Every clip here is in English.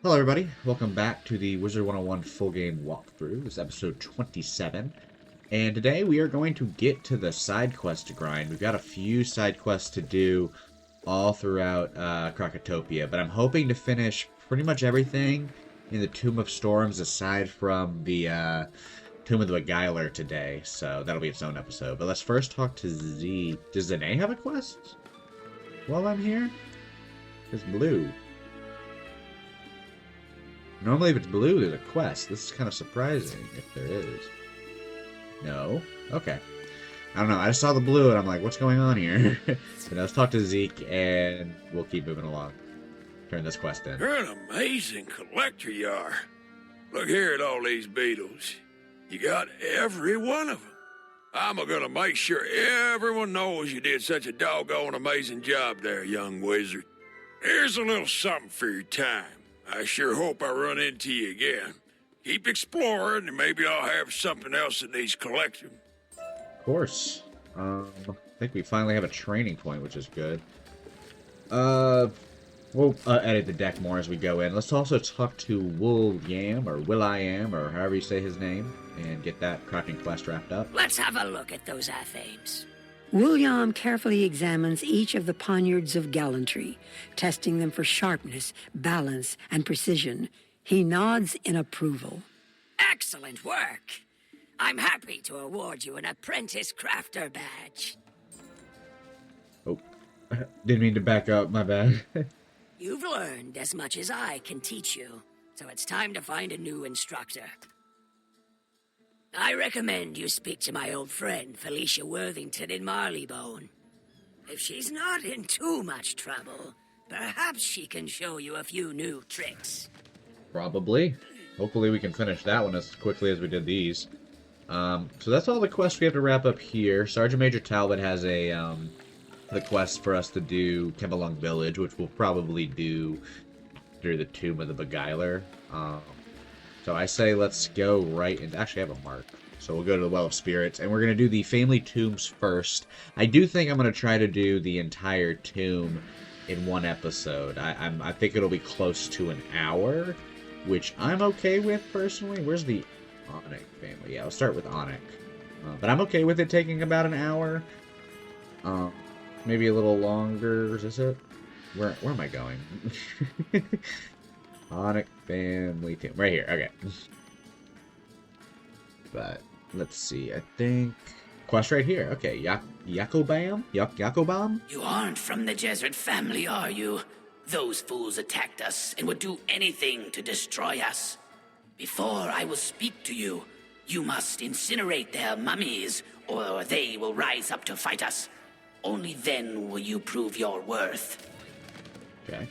Hello, everybody. Welcome back to the Wizard101 full game walkthrough. This is episode 27. And today we are going to get to the side quest grind. We've got a few side quests to do all throughout Krakatopia, but I'm hoping to finish pretty much everything in the Tomb of Storms aside from the Tomb of the Beguiler today. So that'll be its own episode. But let's first talk to Z. Does Zane have a quest while I'm here? It's blue. Normally, if it's blue, there's a quest. This is kind of surprising, if there is. No? Okay. I don't know. I just saw the blue, and I'm like, what's going on here? But let's talk to Zeke, and we'll keep moving along. Turn this quest in. You're an amazing collector, you are. Look here at all these beetles. You got every one of them. I'm gonna make sure everyone knows you did such a doggone amazing job there, young wizard. Here's a little something for your time. I sure hope I run into you again. Keep exploring, and maybe I'll have something else that needs collecting. Of course. I think we finally have a training point, which is good. We'll edit the deck more as we go in. Let's also talk to Will-Yam, or Will-I-Am, or however you say his name, and get that crafting quest wrapped up. Let's have a look at those athames. William carefully examines each of the poniards of gallantry, testing them for sharpness, balance, and precision. He nods in approval. Excellent work. I'm happy to award you an apprentice crafter badge. Oh, didn't mean to back up, my bad. You've learned as much as I can teach you, so it's time to find a new instructor. I recommend you speak to my old friend Felicia Worthington in Marleybone. If she's not in too much trouble, perhaps she can show you a few new tricks. Probably. Hopefully we can finish that one as quickly as we did these. So that's all the quests we have to wrap up here. Sergeant Major Talbot has the quest for us to do Kembalong Village, which we'll probably do through the Tomb of the Beguiler. So I say let's go right into... Actually, I have a mark. So we'll go to the Well of Spirits, and we're going to do the family tombs first. I do think I'm going to try to do the entire tomb in one episode. I think it'll be close to an hour, which I'm okay with, personally. Where's the Onyx family? Yeah, I'll start with Onyx. But I'm okay with it taking about an hour. Maybe a little longer. Is this it? Where am I going? Onyx family tomb. Right here. Okay. But let's see. I think quest right here. Okay. Yakobam? Yakobam? You aren't from the Jesuit family, are you? Those fools attacked us and would do anything to destroy us. Before I will speak to you, you must incinerate their mummies, or they will rise up to fight us. Only then will you prove your worth. Okay.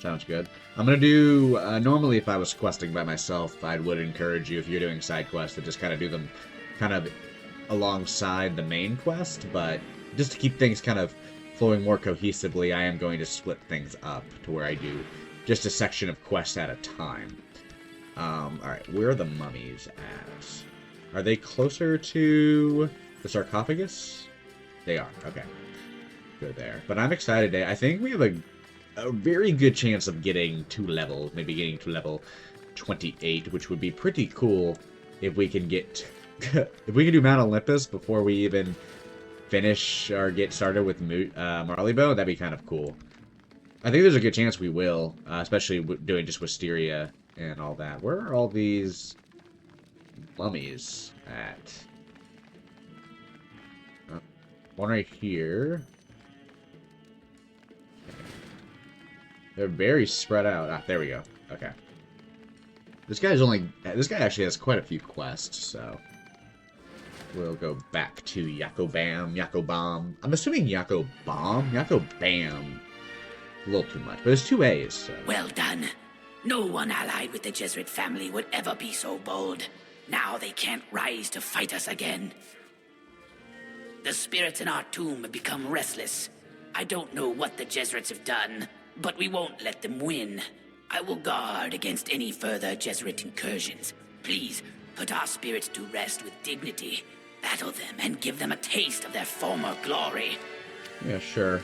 Sounds good. I'm gonna do, normally if I was questing by myself, I would encourage you, if you're doing side quests, to just kind of do them kind of alongside the main quest, but just to keep things kind of flowing more cohesively, I am going to split things up to where I do just a section of quests at a time. Alright, where are the mummies at? Are they closer to the sarcophagus? They are, okay. Good there. But I'm excited. I think we have a very good chance of getting 2 levels, maybe getting to level 28, which would be pretty cool if we can get... if we can do Mount Olympus before we even finish or get started with Marleybone, that'd be kind of cool. I think there's a good chance we will, especially doing just Wisteria and all that. Where are all these mummies at? One right here. They're very spread out. Ah, there we go. Okay. This guy actually has quite a few quests, so we'll go back to Yakobam. I'm assuming Yakobam? Yakobam. A little too much, but there's 2 A's, so. Well done. No one allied with the Jesuit family would ever be so bold. Now they can't rise to fight us again. The spirits in our tomb have become restless. I don't know what the Jesuits have done, but we won't let them win. I will guard against any further Jesuit incursions. Please, put our spirits to rest with dignity. Battle them and give them a taste of their former glory. Yeah, sure.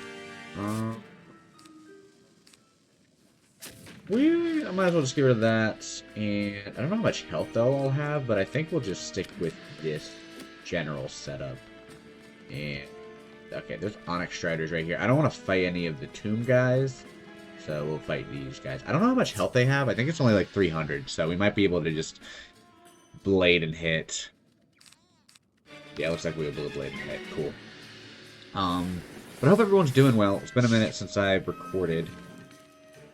I might as well just get rid of that. And I don't know how much health though I'll have, but I think we'll just stick with this general setup. And okay, there's Onyx Striders right here. I don't want to fight any of the Tomb guys, so we'll fight these guys. I don't know how much health they have. I think it's only like 300, so we might be able to just blade and hit. Yeah, it looks like we'll be able to blade and hit. Cool. But I hope everyone's doing well. It's been a minute since I recorded.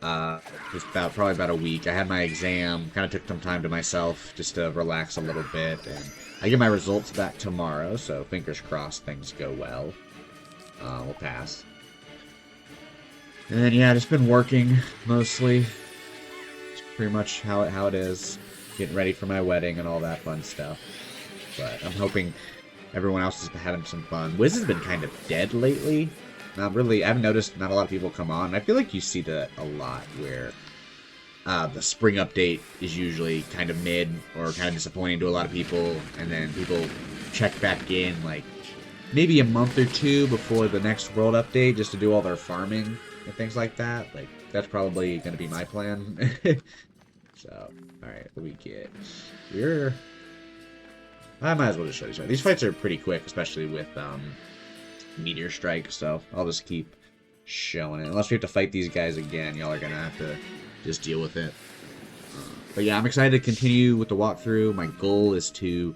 It's probably about a week. I had my exam, kind of took some time to myself just to relax a little bit, and I get my results back tomorrow, so fingers crossed things go well. We'll pass. And then, yeah, just been working, mostly. It's pretty much how it is. Getting ready for my wedding and all that fun stuff. But I'm hoping everyone else has been having some fun. Wiz has been kind of dead lately. Not really. I've noticed not a lot of people come on. I feel like you see that a lot, where the spring update is usually kind of mid or kind of disappointing to a lot of people, and then people check back in like maybe a month or two before the next world update just to do all their farming and things like that. Like, that's probably going to be my plan. So, alright, what do we get? I might as well just show these. These fights are pretty quick, especially with Meteor Strike, so I'll just keep showing it. Unless we have to fight these guys again, y'all are going to have to just deal with it. But yeah, I'm excited to continue with the walkthrough. My goal is to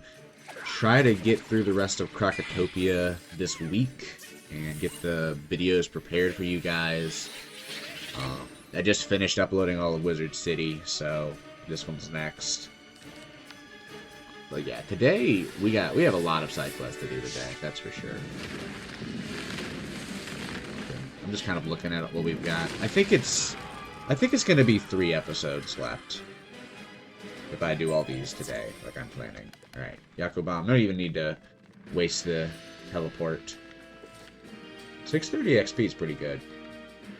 try to get through the rest of Krakatopia this week and get the videos prepared for you guys. I just finished uploading all of Wizard City, so this one's next. But yeah, today we have a lot of side quests to do today, that's for sure. I'm just kind of looking at what we've got. I think it's going to be 3 episodes left if I do all these today, like I'm planning. All right, Yakobam. I don't even need to waste the teleport. 630 XP is pretty good.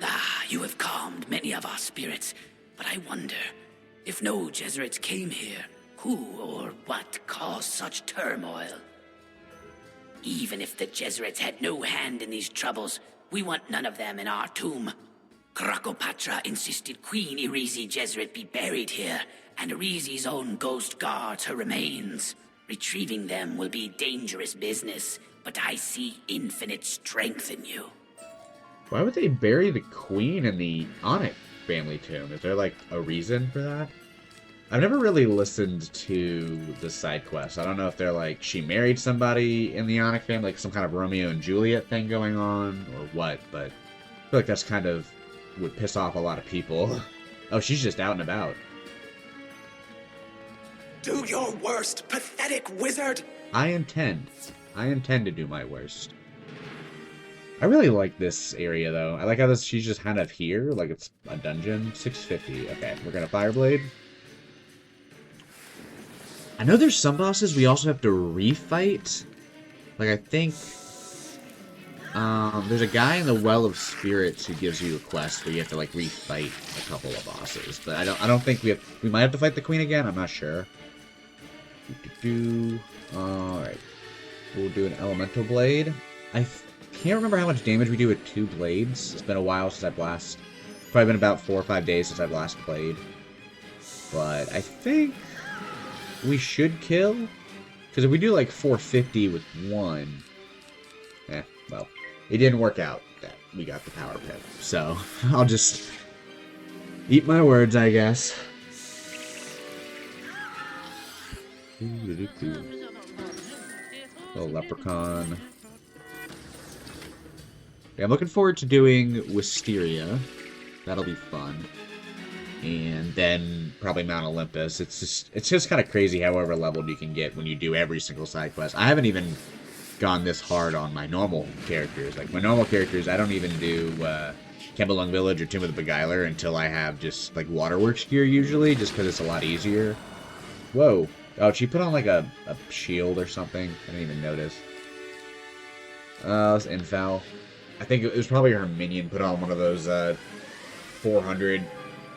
Ah, you have calmed many of our spirits, but I wonder, if no Jesuits came here, who or what caused such turmoil? Even if the Jesuits had no hand in these troubles, we want none of them in our tomb. Krakopatra insisted Queen Irizi Jesuit be buried here, and Irizi's own ghost guards her remains. Retrieving them will be dangerous business, but I see infinite strength in you. Why would they bury the queen in the Onyx family tomb? Is there, like, a reason for that? I've never really listened to the side quests. I don't know if they're like, she married somebody in the Onyx family, like some kind of Romeo and Juliet thing going on, or what, but I feel like that's kind of would piss off a lot of people. Oh, she's just out and about. Do your worst, pathetic wizard! I intend to do my worst. I really like this area, though. I like how she's just kind of here, like it's a dungeon. 650. Okay, we're gonna Fireblade. I know there's some bosses we also have to refight. Like, I think there's a guy in the Well of Spirits who gives you a quest where you have to, like, refight a couple of bosses. But I don't think we might have to fight the queen again, I'm not sure. Alright. We'll do an Elemental Blade. I can't remember how much damage we do with 2 blades. It's been a while since I've last... Probably been about 4 or 5 days since I've last played. But I think we should kill. Because if we do like 450 with 1... well, it didn't work out that we got the power pip. So, I'll just eat my words, I guess. Little leprechaun. Yeah, I'm looking forward to doing Wisteria. That'll be fun. And then probably Mount Olympus. It's just kind of crazy however leveled you can get when you do every single side quest. I haven't even gone this hard on my normal characters. Like, my normal characters, I don't even do Kembelung Village or Tomb of the Beguiler until I have just, like, Waterworks gear usually, just because it's a lot easier. Whoa. Oh, she put on, like, a shield or something. I didn't even notice. It's Infal. I think it was probably her minion put on one of those 400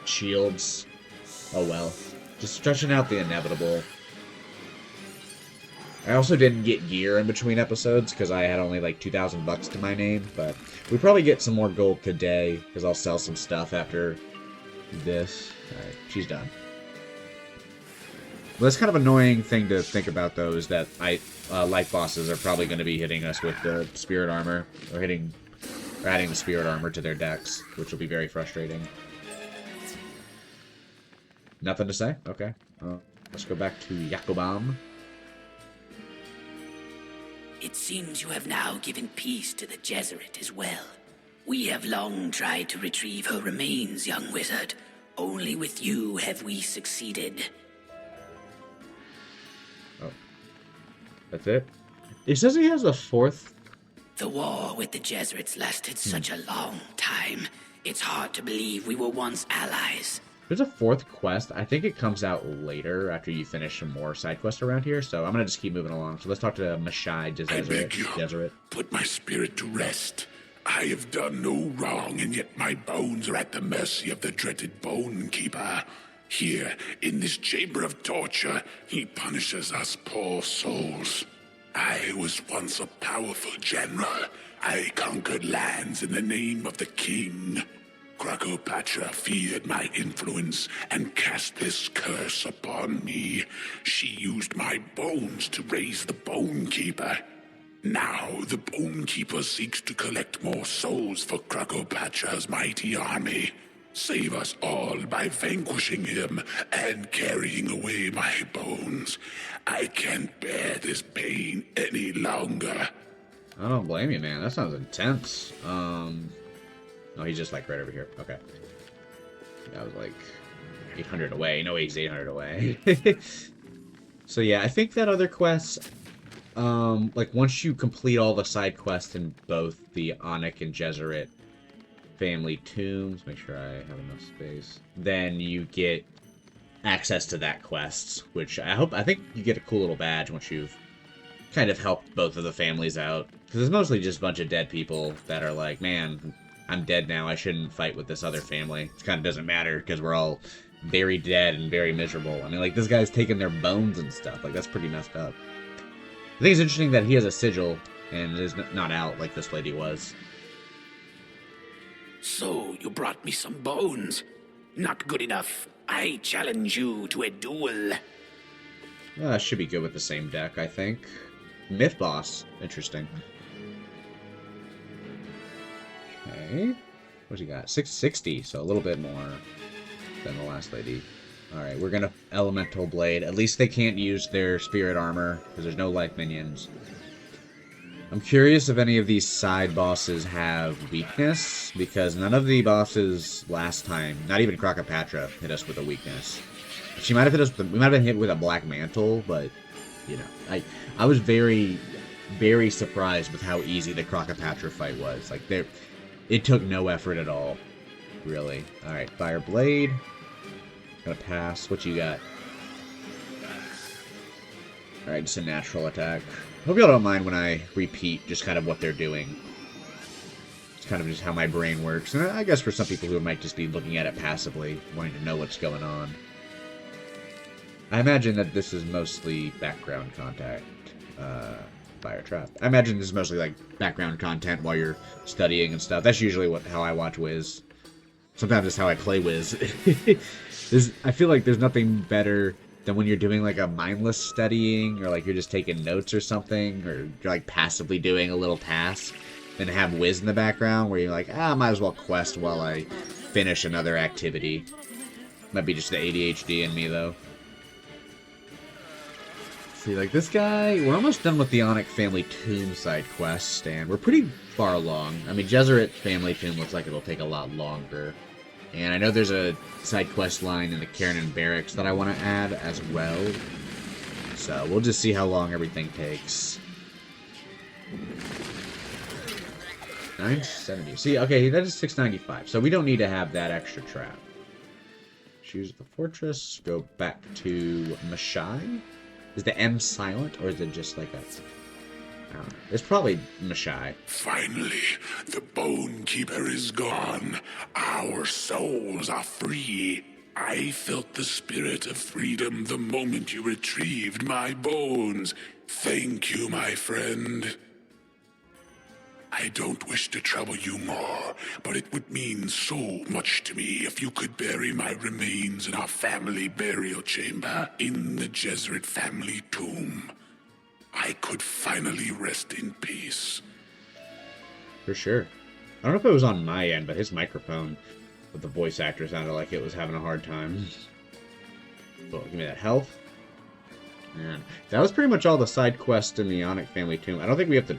shields. Oh well. Just stretching out the inevitable. I also didn't get gear in between episodes because I had only like 2,000 bucks to my name, but we probably get some more gold today because I'll sell some stuff after this. Alright, she's done. Well, that's kind of annoying thing to think about, though, is that life bosses are probably going to be hitting us with the spirit armor, or adding the spirit armor to their decks, which will be very frustrating. Nothing to say? Okay. Let's go back to Yakobam. It seems you have now given peace to the Jesuit as well. We have long tried to retrieve her remains, young wizard. Only with you have we succeeded. Oh. That's it? It says he has a fourth. The war with the Jesuits lasted such a long time. It's hard to believe we were once allies. There's a fourth quest. I think it comes out later after you finish some more side quests around here, so I'm going to just keep moving along. So let's talk to Mashai I beg you, Jesuit. put my spirit to rest. I have done no wrong, and yet my bones are at the mercy of the dreaded Bone Keeper. Here, in this chamber of torture, he punishes us poor souls. I was once a powerful general. I conquered lands in the name of the king. Crocopatra feared my influence and cast this curse upon me. She used my bones to raise the Bone Keeper. Now the Bone Keeper seeks to collect more souls for Crocopatra's mighty army. Save us all by vanquishing him and carrying away my bones. I can't bear this pain any longer. I don't blame you, man. That sounds intense. No, he's just like right over here. Okay. That was like 800 away. No, he's 800 away. So yeah, I think that other quests, like once you complete all the side quests in both the Onyx and Jesuit family tombs, make sure I have enough space, then you get access to that quest, which I think you get a cool little badge once you've kind of helped both of the families out. Because it's mostly just a bunch of dead people that are like, man, I'm dead now, I shouldn't fight with this other family. It kind of doesn't matter, because we're all very dead and very miserable. I mean, like, this guy's taking their bones and stuff. Like, that's pretty messed up. I think it's interesting that he has a sigil and is not out like this lady was. So, you brought me some bones. Not good enough. I challenge you to a duel. Should be good with the same deck, I think. Myth Boss. Interesting. Okay. What's he got? 660, so a little bit more than the last lady. Alright, we're gonna Elemental Blade. At least they can't use their Spirit Armor, because there's no life minions. I'm curious if any of these side bosses have weakness, because none of the bosses last time, not even Crocopatra, hit us with a weakness. She might have hit us with we might have been hit with a Black Mantle, but, you know, I was very, very surprised with how easy the Crocopatra fight was. Like, it took no effort at all, really. Alright, Fire Blade. Gonna pass. What you got? Alright, just a natural attack. Hope y'all don't mind when I repeat just kind of what they're doing. It's kind of just how my brain works. And I guess for some people who might just be looking at it passively, wanting to know what's going on. I imagine that this is mostly background contact. Fire Trap. I imagine this is mostly like background content while you're studying and stuff. That's usually how I watch Wiz. Sometimes it's how I play Wiz. I feel like there's nothing better than when you're doing like a mindless studying, or like you're just taking notes or something, or you're like passively doing a little task, than to have Wiz in the background where you're like, I might as well quest while I finish another activity. Might be just the ADHD in me though. See, like this guy, we're almost done with the Onyx family tomb side quest, and we're pretty far along. I mean, Jesuit family tomb looks like it'll take a lot longer. And I know there's a side quest line in the Karen Barracks that I want to add as well. So we'll just see how long everything takes. 970. See, okay, that is 695. So we don't need to have that extra trap. Choose the fortress. Go back to Mashai. Is the M silent, or is it just like a... I don't know. It's probably Mashai. Finally, the Bone Keeper is gone. Our souls are free. I felt the spirit of freedom the moment you retrieved my bones. Thank you, my friend. I don't wish to trouble you more, but it would mean so much to me if you could bury my remains in our family burial chamber in the Jesuit family tomb. I could finally rest in peace. For sure. I don't know if it was on my end, but his microphone with the voice actor sounded like it was having a hard time. Oh, give me that health. Man, that was pretty much all the side quests in the Onyx family tomb. I don't think we have to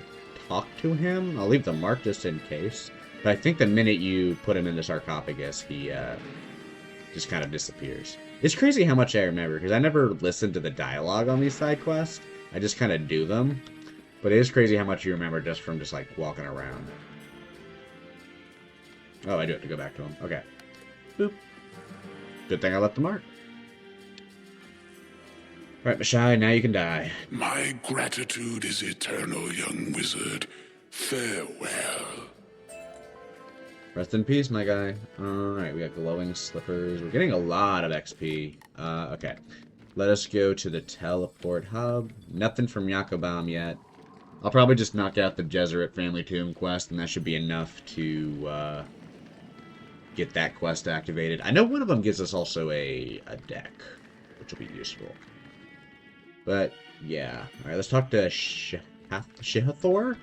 talk to him. I'll leave the mark just in case. But I think the minute you put him in the sarcophagus, he just kind of disappears. It's crazy how much I remember, because I never listened to the dialogue on these side quests. I just kind of do them. But it is crazy how much you remember just from just, like, walking around. Oh, I do have to go back to him. Okay. Boop. Good thing I left the mark. Alright, Mashai, now you can die. My gratitude is eternal, young wizard. Farewell. Rest in peace, my guy. Alright, we got glowing slippers. We're getting a lot of XP. Okay. Let us go to the teleport hub. Nothing from Yakobam yet. I'll probably just knock out the Jesuit family tomb quest, and that should be enough to get that quest activated. I know one of them gives us also a deck, which will be useful. But, yeah. Alright, let's talk to Shahathor?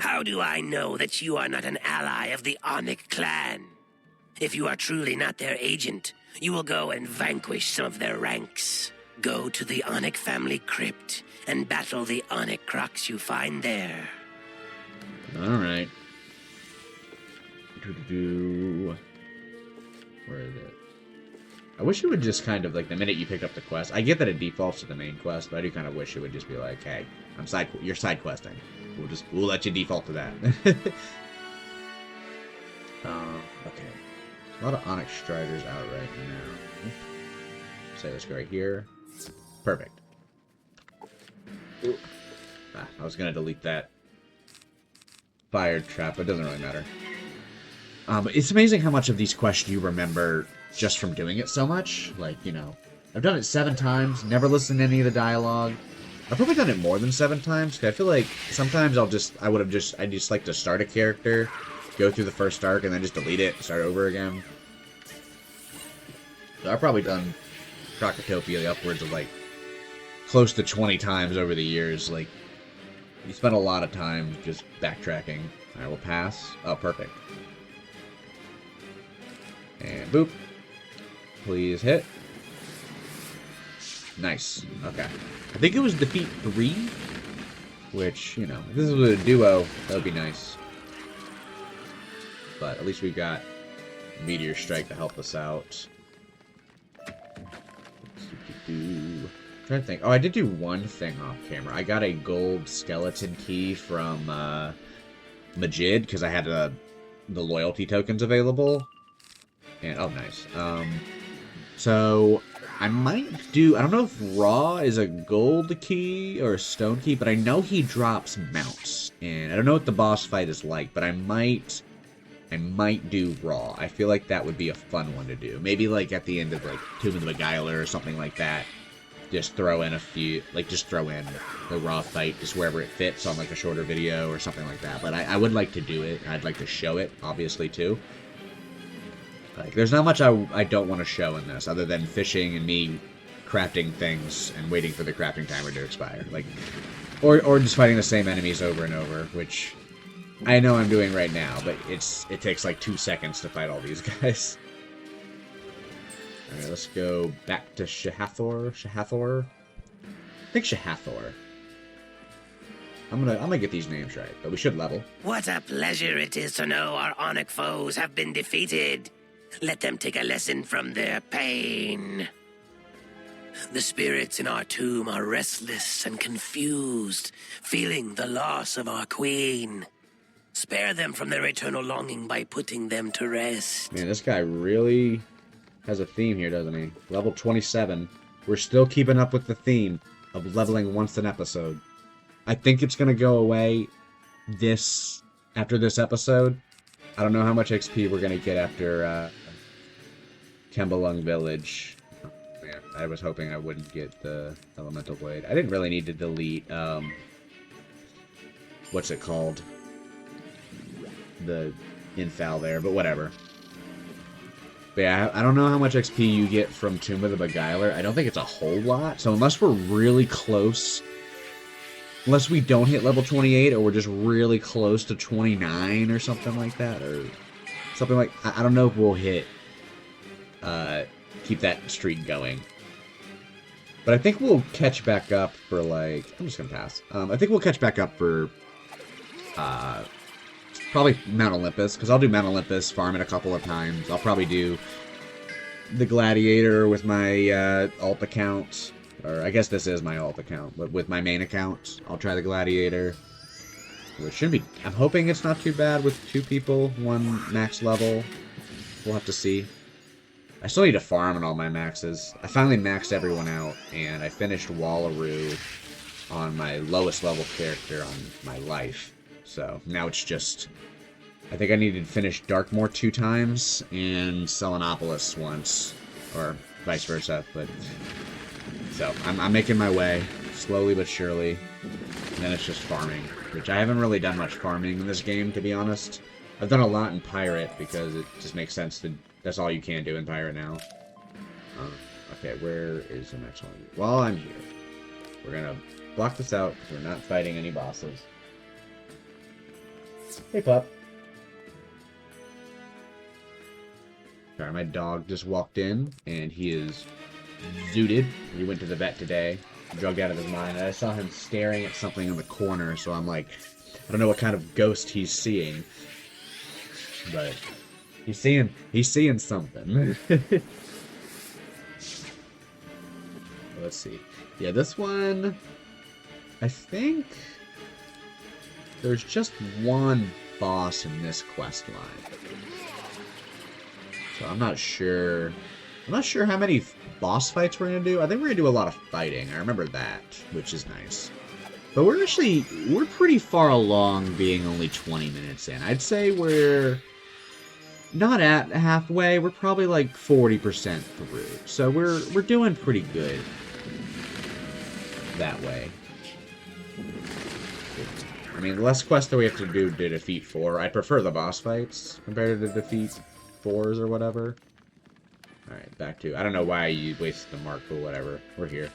How do I know that you are not an ally of the Onyx clan? If you are truly not their agent, you will go and vanquish some of their ranks. Go to the Onyx family crypt and battle the Onyx crocs you find there. Alright. Where is it? I wish it would just kind of, like, the minute you pick up the quest, I get that it defaults to the main quest, but I do kind of wish it would just be like, hey, you're side questing. We'll let you default to that. Okay. A lot of Onyx Striders out right now. So let's go right here. Perfect. I was gonna delete that fire trap, but it doesn't really matter. But it's amazing how much of these quests you remember just from doing it so much. Like, you know, I've done it 7 times, never listened to any of the dialogue. I've probably done it more than 7 times, because I feel like sometimes I just like to start a character, go through the first arc, and then just delete it and start over again. So I've probably done Crocotopia upwards of, like, close to 20 times over the years. Like, you spend a lot of time just backtracking. I will pass. Oh, perfect. And boop. Please hit. Nice. Okay. I think it was defeat 3, which, you know, if this was a duo, that would be nice. But at least we got Meteor Strike to help us out. I'm trying to think. Oh, I did do one thing off camera. I got a gold skeleton key from Majid because I had the loyalty tokens available. And oh, nice. So I might do. I don't know if Raw is a gold key or a stone key, but I know he drops mounts, and I don't know what the boss fight is like. But I might do Raw. I feel like that would be a fun one to do. Maybe like at the end of like Tomb of the Beguiler or something like that. Just throw in a few, like just throw in the Raw fight just wherever it fits on like a shorter video or something like that. But I would like to do it. I'd like to show it, obviously, too. Like, there's not much I don't want to show in this, other than fishing and me crafting things and waiting for the crafting timer to expire. Like, or just fighting the same enemies over and over, which I know I'm doing right now, but it takes like 2 seconds to fight all these guys. Alright, let's go back to Shahathor. I think Shahathor. I'm gonna get these names right, but we should level. What a pleasure it is to know our Onyx foes have been defeated. Let them take a lesson from their pain. The spirits in our tomb are restless and confused, feeling the loss of our queen. Spare them from their eternal longing by putting them to rest. Man, this guy really has a theme here, doesn't he? Level 27. We're still keeping up with the theme of leveling once an episode. I think it's gonna go away after this episode. I don't know how much XP we're gonna get after Kembalung Village. Oh, man, I was hoping I wouldn't get the Elemental Blade. I didn't really need to delete, what's it called? the infal there, but whatever. But yeah, I don't know how much XP you get from Tomb of the Beguiler. I don't think it's a whole lot. So unless we're really close, unless we don't hit level 28, or we're just really close to 29 or something like that, or something like, I don't know if we'll hit, keep that streak going. But I think we'll catch back up for, like, I'm just gonna pass. I think we'll catch back up for, probably Mount Olympus, because I'll do Mount Olympus, farm it a couple of times. I'll probably do the Gladiator with my alt account, or I guess this is my alt account, but with my main account, I'll try the Gladiator. It should be, I'm hoping it's not too bad with 2 people, 1 max level. We'll have to see. I still need to farm on all my maxes. I finally maxed everyone out, and I finished Wallaroo on my lowest level character on my life. So now it's just, I think I needed to finish Darkmoor 2 times and Selenopolis once, or vice versa. But so I'm making my way slowly but surely, and then it's just farming, which I haven't really done much farming in this game, to be honest. I've done a lot in Pirate because it just makes sense to. That's all you can do in Pirate now. Okay, where is the next one? While I'm here, we're gonna block this out because we're not fighting any bosses. Hey, pup. Sorry, my dog just walked in, and he is zooted. He went to the vet today, drugged out of his mind. I saw him staring at something in the corner, so I'm like, I don't know what kind of ghost he's seeing, but he's seeing something. Let's see. Yeah, this one, I think there's just one boss in this quest line. So I'm not sure how many boss fights we're gonna do. I think we're gonna do a lot of fighting. I remember that, which is nice. But we're pretty far along, being only 20 minutes in. I'd say we're not at halfway. We're probably like 40% through. So we're doing pretty good that way. I mean, the less quests that we have to do to defeat 4. I prefer the boss fights compared to defeat 4s or whatever. Alright, back to... I don't know why you wasted the mark, but whatever. We're here.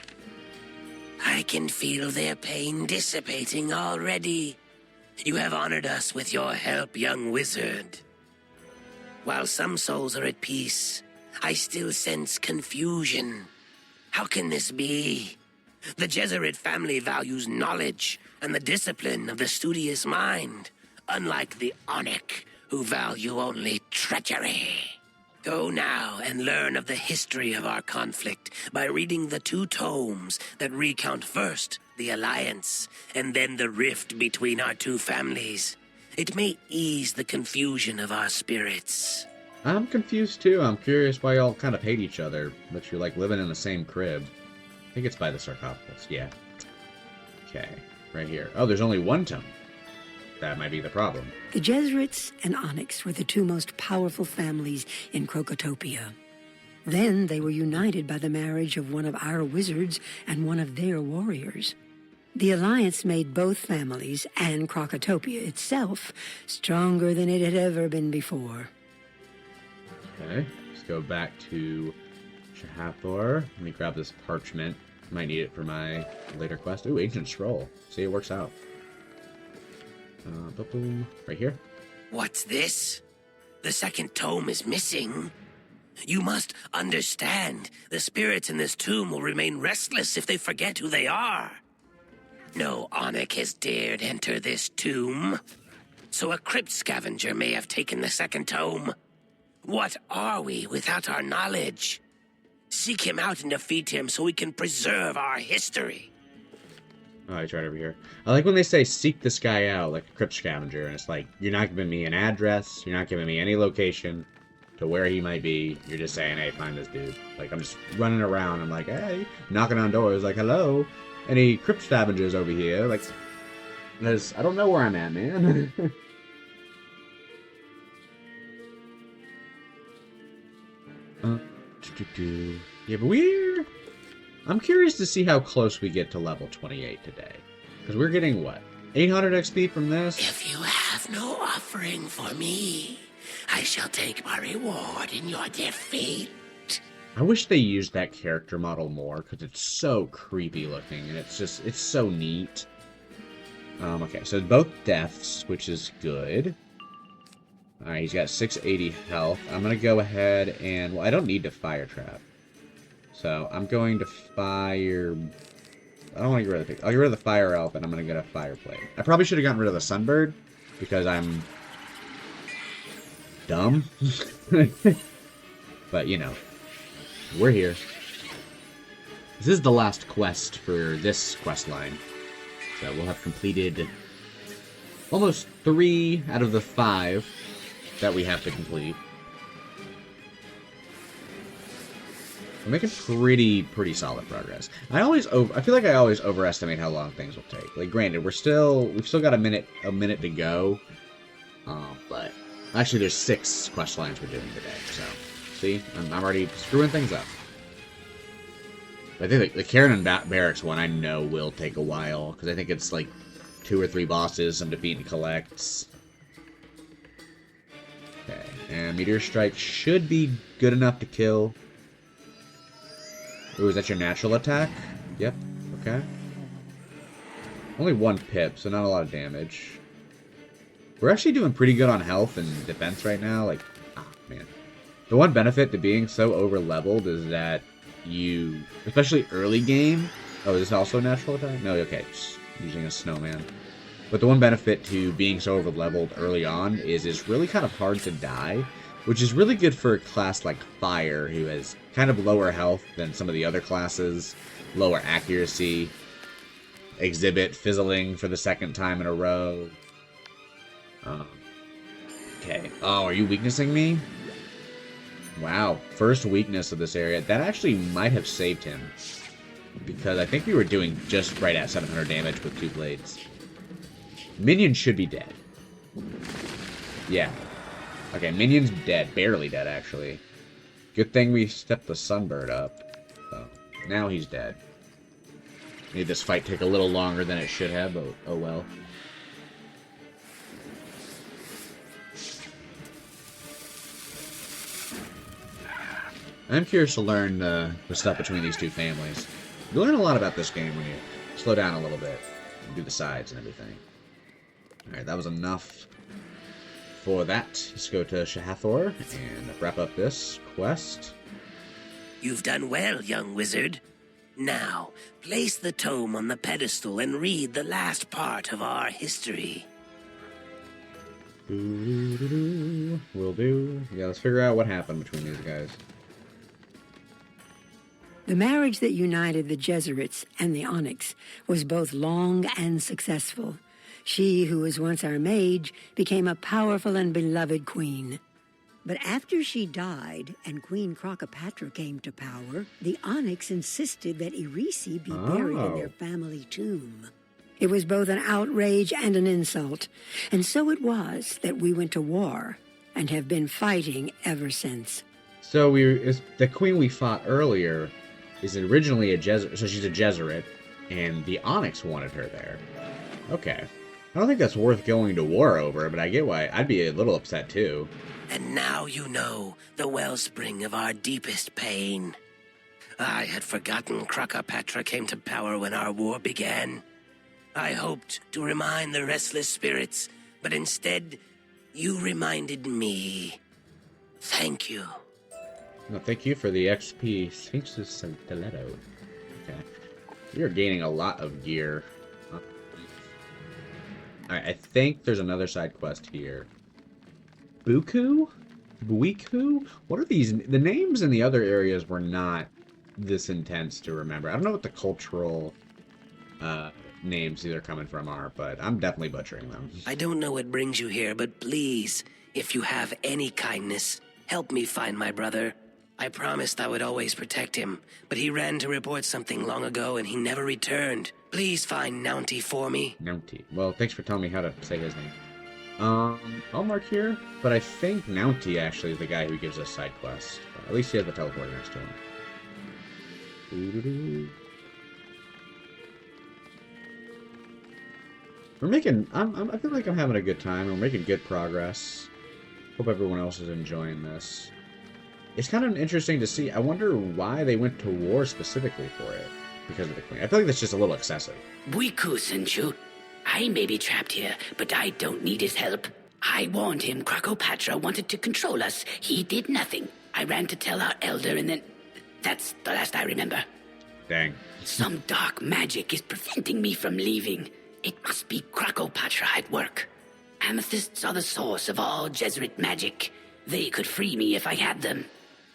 I can feel their pain dissipating already. You have honored us with your help, young wizard. While some souls are at peace, I still sense confusion. How can this be? The Jesuit family values knowledge and the discipline of the studious mind, unlike the Onyx, who value only treachery. Go now and learn of the history of our conflict by reading the 2 tomes that recount first the alliance and then the rift between our 2 families. It may ease the confusion of our spirits. I'm confused too. I'm curious why y'all kind of hate each other, but you're like living in the same crib. I think it's by the sarcophagus, yeah. Okay, right here. Oh, there's only 1 tome. That might be the problem. The Jesuits and Onyx were the 2 most powerful families in Krokotopia. Then they were united by the marriage of one of our wizards and one of their warriors. The alliance made both families and Krokotopia itself stronger than it had ever been before. Okay, let's go back to Shahathor. Let me grab this parchment. Might need it for my later quest. Ooh, Ancient Scroll. See, it works out. Boom. Right here. What's this? The 2nd tome is missing. You must understand, the spirits in this tomb will remain restless if they forget who they are. No Onyx has dared enter this tomb, so a crypt scavenger may have taken the 2nd tome. What are we without our knowledge? Seek him out and defeat him so we can preserve our history. Oh, he's right over here. I like when they say, seek this guy out, like a crypt scavenger, and it's like, you're not giving me an address, you're not giving me any location to where he might be, you're just saying, hey, find this dude. Like, I'm just running around, I'm like, hey, knocking on doors, like, hello, any crypt scavengers over here? Like, I don't know where I'm at, man. Yeah, but I'm curious to see how close we get to level 28 today. Because we're getting, what? 800 XP from this. If you have no offering for me, I shall take my reward in your defeat. I wish they used that character model more, because it's so creepy looking, and it's so neat. Okay, so both deaths, which is good. Alright, he's got 680 health. I'm going to go ahead and... Well, I don't need to fire trap. So, I'm going to fire... I don't want to get rid of the pig. I'll get rid of the fire elf, and I'm going to get a fire plate. I probably should have gotten rid of the sunbird, because I'm... dumb. But, you know. We're here. This is the last quest for this quest line. So we'll have completed almost 3 out of the 5 that we have to complete. We're making pretty solid progress. I feel like I always overestimate how long things will take. Like, granted, we've still got a minute to go. But actually, there's 6 quest lines we're doing today. So, see, I'm already screwing things up. I think the Karen Barracks one I know will take a while, because I think it's like 2 or 3 bosses, some defeat and collects. Okay, and Meteor Strike should be good enough to kill. Ooh, is that your natural attack? Yep, okay. Only 1 pip, so not a lot of damage. We're actually doing pretty good on health and defense right now, like, man. The one benefit to being so over-leveled is that you, especially early game... Oh, is this also a natural attack? No, okay, just using a snowman. But the one benefit to being so over-leveled early on is it's really kind of hard to die, which is really good for a class like Fire, who has kind of lower health than some of the other classes, lower accuracy, exhibit fizzling for the 2nd time in a row. Okay. Oh, are you weaknessing me? Wow, first weakness of this area. That actually might have saved him. Because I think we were doing just right at 700 damage with 2 blades. Minion should be dead. Yeah. Okay, Minion's dead. Barely dead, actually. Good thing we stepped the Sunbird up. So, now he's dead. Made this fight take a little longer than it should have, but oh well. I'm curious to learn the stuff between these 2 families. You learn a lot about this game when you slow down a little bit and do the sides and everything. Alright, that was enough for that. Let's go to Shahathor and wrap up this quest. You've done well, young wizard. Now, place the tome on the pedestal and read the last part of our history. Will do. Yeah, let's figure out what happened between these guys. The marriage that united the Jesuits and the Onyx was both long and successful. She, who was once our mage, became a powerful and beloved queen. But after she died and Queen Crocopatra came to power, the Onyx insisted that Irisi be buried in their family tomb. It was both an outrage and an insult, and so it was that we went to war and have been fighting ever since. So the queen we fought earlier is originally a Jesuit, so she's a Jesuit, and the Onyx wanted her there. Okay. I don't think that's worth going to war over, but I get why. I'd be a little upset too. And now you know the wellspring of our deepest pain. I had forgotten Crocopatra came to power when our war began. I hoped to remind the restless spirits, but instead, you reminded me. Thank you. No, thank you for the XP. Sphinx's Stiletto. Okay. You're gaining a lot of gear. Alright, I think there's another side quest here. Buiku? Buiku? What are these? The names in the other areas were not this intense to remember. I don't know what the cultural names these are coming from are, but I'm definitely butchering them. I don't know what brings you here, but please, if you have any kindness, help me find my brother. I promised I would always protect him, but he ran to report something long ago and he never returned. Please find Nounty for me. Nounty. Well, thanks for telling me how to say his name. I'll mark here, but I think Nounty actually is the guy who gives us side quests. At least he has the teleporter next to him. We're making... I feel like I'm having a good time. We're making good progress. Hope everyone else is enjoying this. It's kind of interesting to see. I wonder why they went to war specifically for it. Because of the queen. I feel like that's just a little excessive. Buiku sent you. I may be trapped here, but I don't need his help. I warned him Krakopatra wanted to control us. He did nothing. I ran to tell our elder, and then... That's the last I remember. Dang. Some dark magic is preventing me from leaving. It must be Krakopatra at work. Amethysts are the source of all Jesuit magic. They could free me if I had them.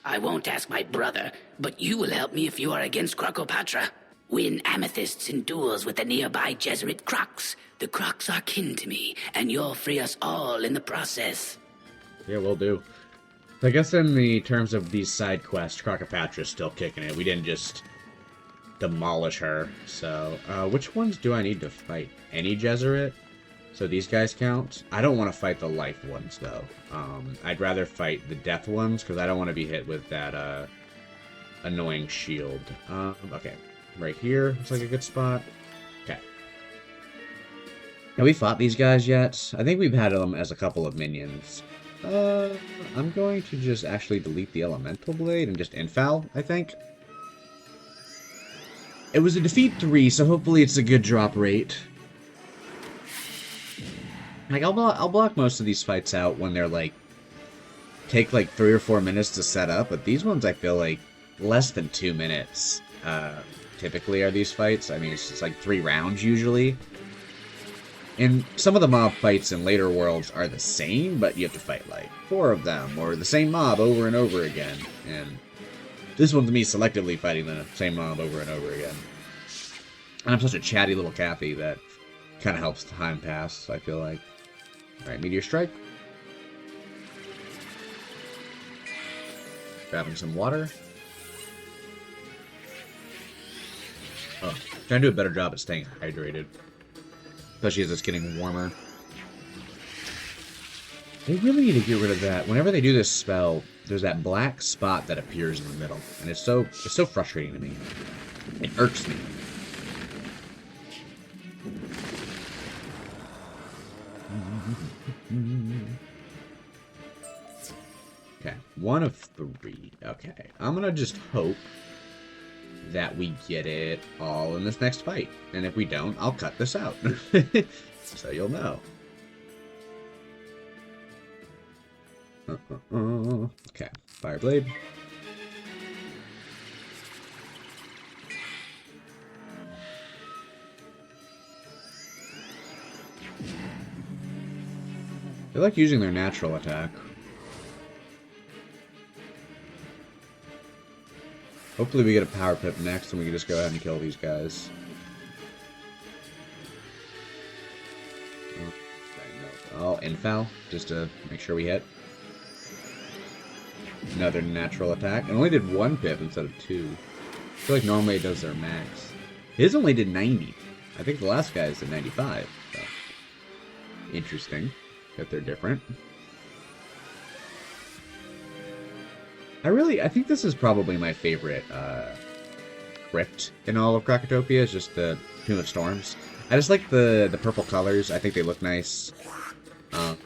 I won't ask my brother, but you will help me if you are against Krakopatra. Win amethysts in duels with the nearby Jesuit Crocs. The Crocs are kin to me, and you'll free us all in the process. Yeah, we'll do. I guess in the terms of these side quests, Krakopatra's still kicking it. We didn't just demolish her. So, which ones do I need to fight? Any Jesuit? So these guys count? I don't want to fight the life ones, though. I'd rather fight the death ones, because I don't want to be hit with that, annoying shield. Okay. Right here. Looks like a good spot. Okay. Have we fought these guys yet? I think we've had them as a couple of minions. I'm going to just actually delete the Elemental Blade and just infoul, I think. It was a defeat 3, so hopefully it's a good drop rate. Like, I'll block most of these fights out when they're, like, take, like, 3 or 4 minutes to set up, but these ones I feel like less than 2 minutes, typically are these fights. I mean, it's just, like, 3 rounds, usually. And some of the mob fights in later worlds are the same, but you have to fight, like, 4 of them, or the same mob over and over again, and this one's me selectively fighting the same mob over and over again. And I'm such a chatty little Cappy that kind of helps time pass, I feel like. Alright, Meteor Strike. Grabbing some water. Oh, trying to do a better job at staying hydrated. Especially as it's getting warmer. They really need to get rid of that. Whenever they do this spell, there's that black spot that appears in the middle. And it's so frustrating to me. It irks me. Okay, 1 of 3. Okay, I'm gonna just hope that we get it all in this next fight. And if we don't, I'll cut this out. So you'll know. Okay, Fireblade. They like using their natural attack. Hopefully we get a power pip next and we can just go ahead and kill these guys. Oh, infoul, just to make sure we hit. Another natural attack. It only did 1 pip instead of 2. I feel like normally it does their max. His only did 90. I think the last guy's did 95. So. Interesting that they're different. I think this is probably my favorite crypt in all of Krakotopia, is just the Tomb of Storms. I just like the purple colors. I think they look nice. I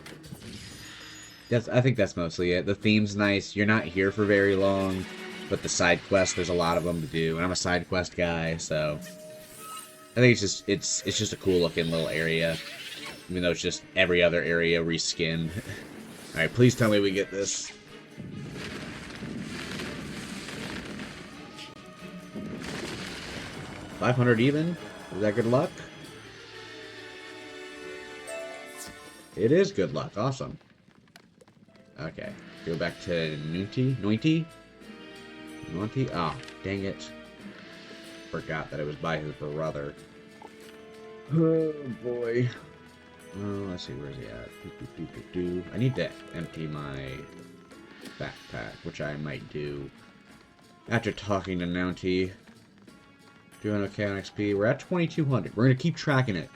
think that's mostly it. The theme's nice. You're not here for very long, but the side quests, there's a lot of them to do, and I'm a side quest guy, so I think it's just a cool looking little area, even though it's just every other area reskinned. All right, please tell me we get this. $500 even? Is that good luck? It is good luck. Awesome. Okay. Go back to Nointy? Oh, dang it. Forgot that it was by his brother. Oh, boy. Well, let's see. Where's he at? I need to empty my backpack, which I might do after talking to Nounty. Doing okay on XP. We're at 2,200. We're going to keep tracking it.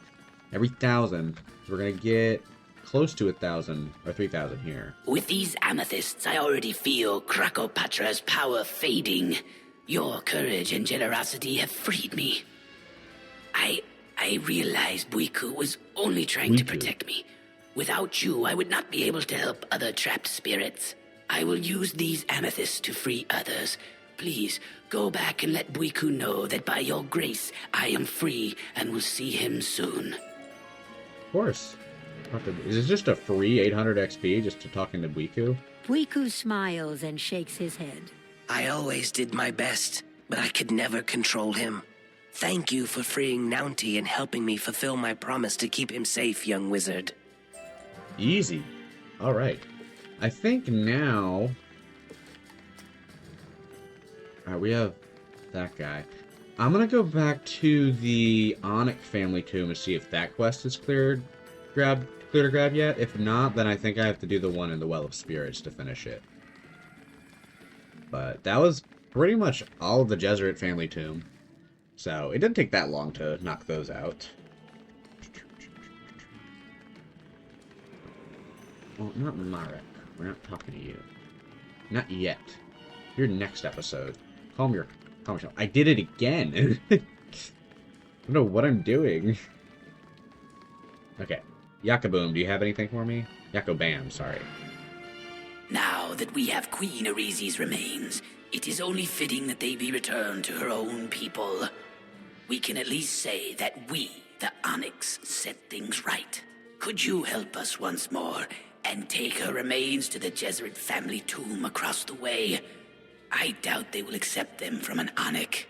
Every 1,000. So we're going to get close to 1,000 or 3,000 here. With these amethysts, I already feel Krakopatra's power fading. Your courage and generosity have freed me. I I realized Buiku was only trying to protect me. Without you, I would not be able to help other trapped spirits. I will use these amethysts to free others. Please, go back and let Buiku know that by your grace, I am free and will see him soon. Of course. Is this just a free 800 XP just to talking to Buiku? Buiku smiles and shakes his head. I always did my best, but I could never control him. Thank you for freeing Nounty and helping me fulfill my promise to keep him safe, young wizard. Easy. Alright. I think now... Alright, we have that guy. I'm gonna go back to the Onyx family tomb and see if that quest is clear to grab yet. If not, then I think I have to do the one in the Well of Spirits to finish it. But that was pretty much all of the Jesuit family tomb. So, it didn't take that long to knock those out. Well, not Marek. We're not talking to you. Not yet. Your next episode. Calm yourself. I did it again! I don't know what I'm doing. Okay. Yakaboom, do you have anything for me? Yakobam, sorry. Now that we have Queen Arizi's remains, it is only fitting that they be returned to her own people. We can at least say that we, the Onyx, set things right. Could you help us once more and take her remains to the Jesuit family tomb across the way? I doubt they will accept them from an Onyx.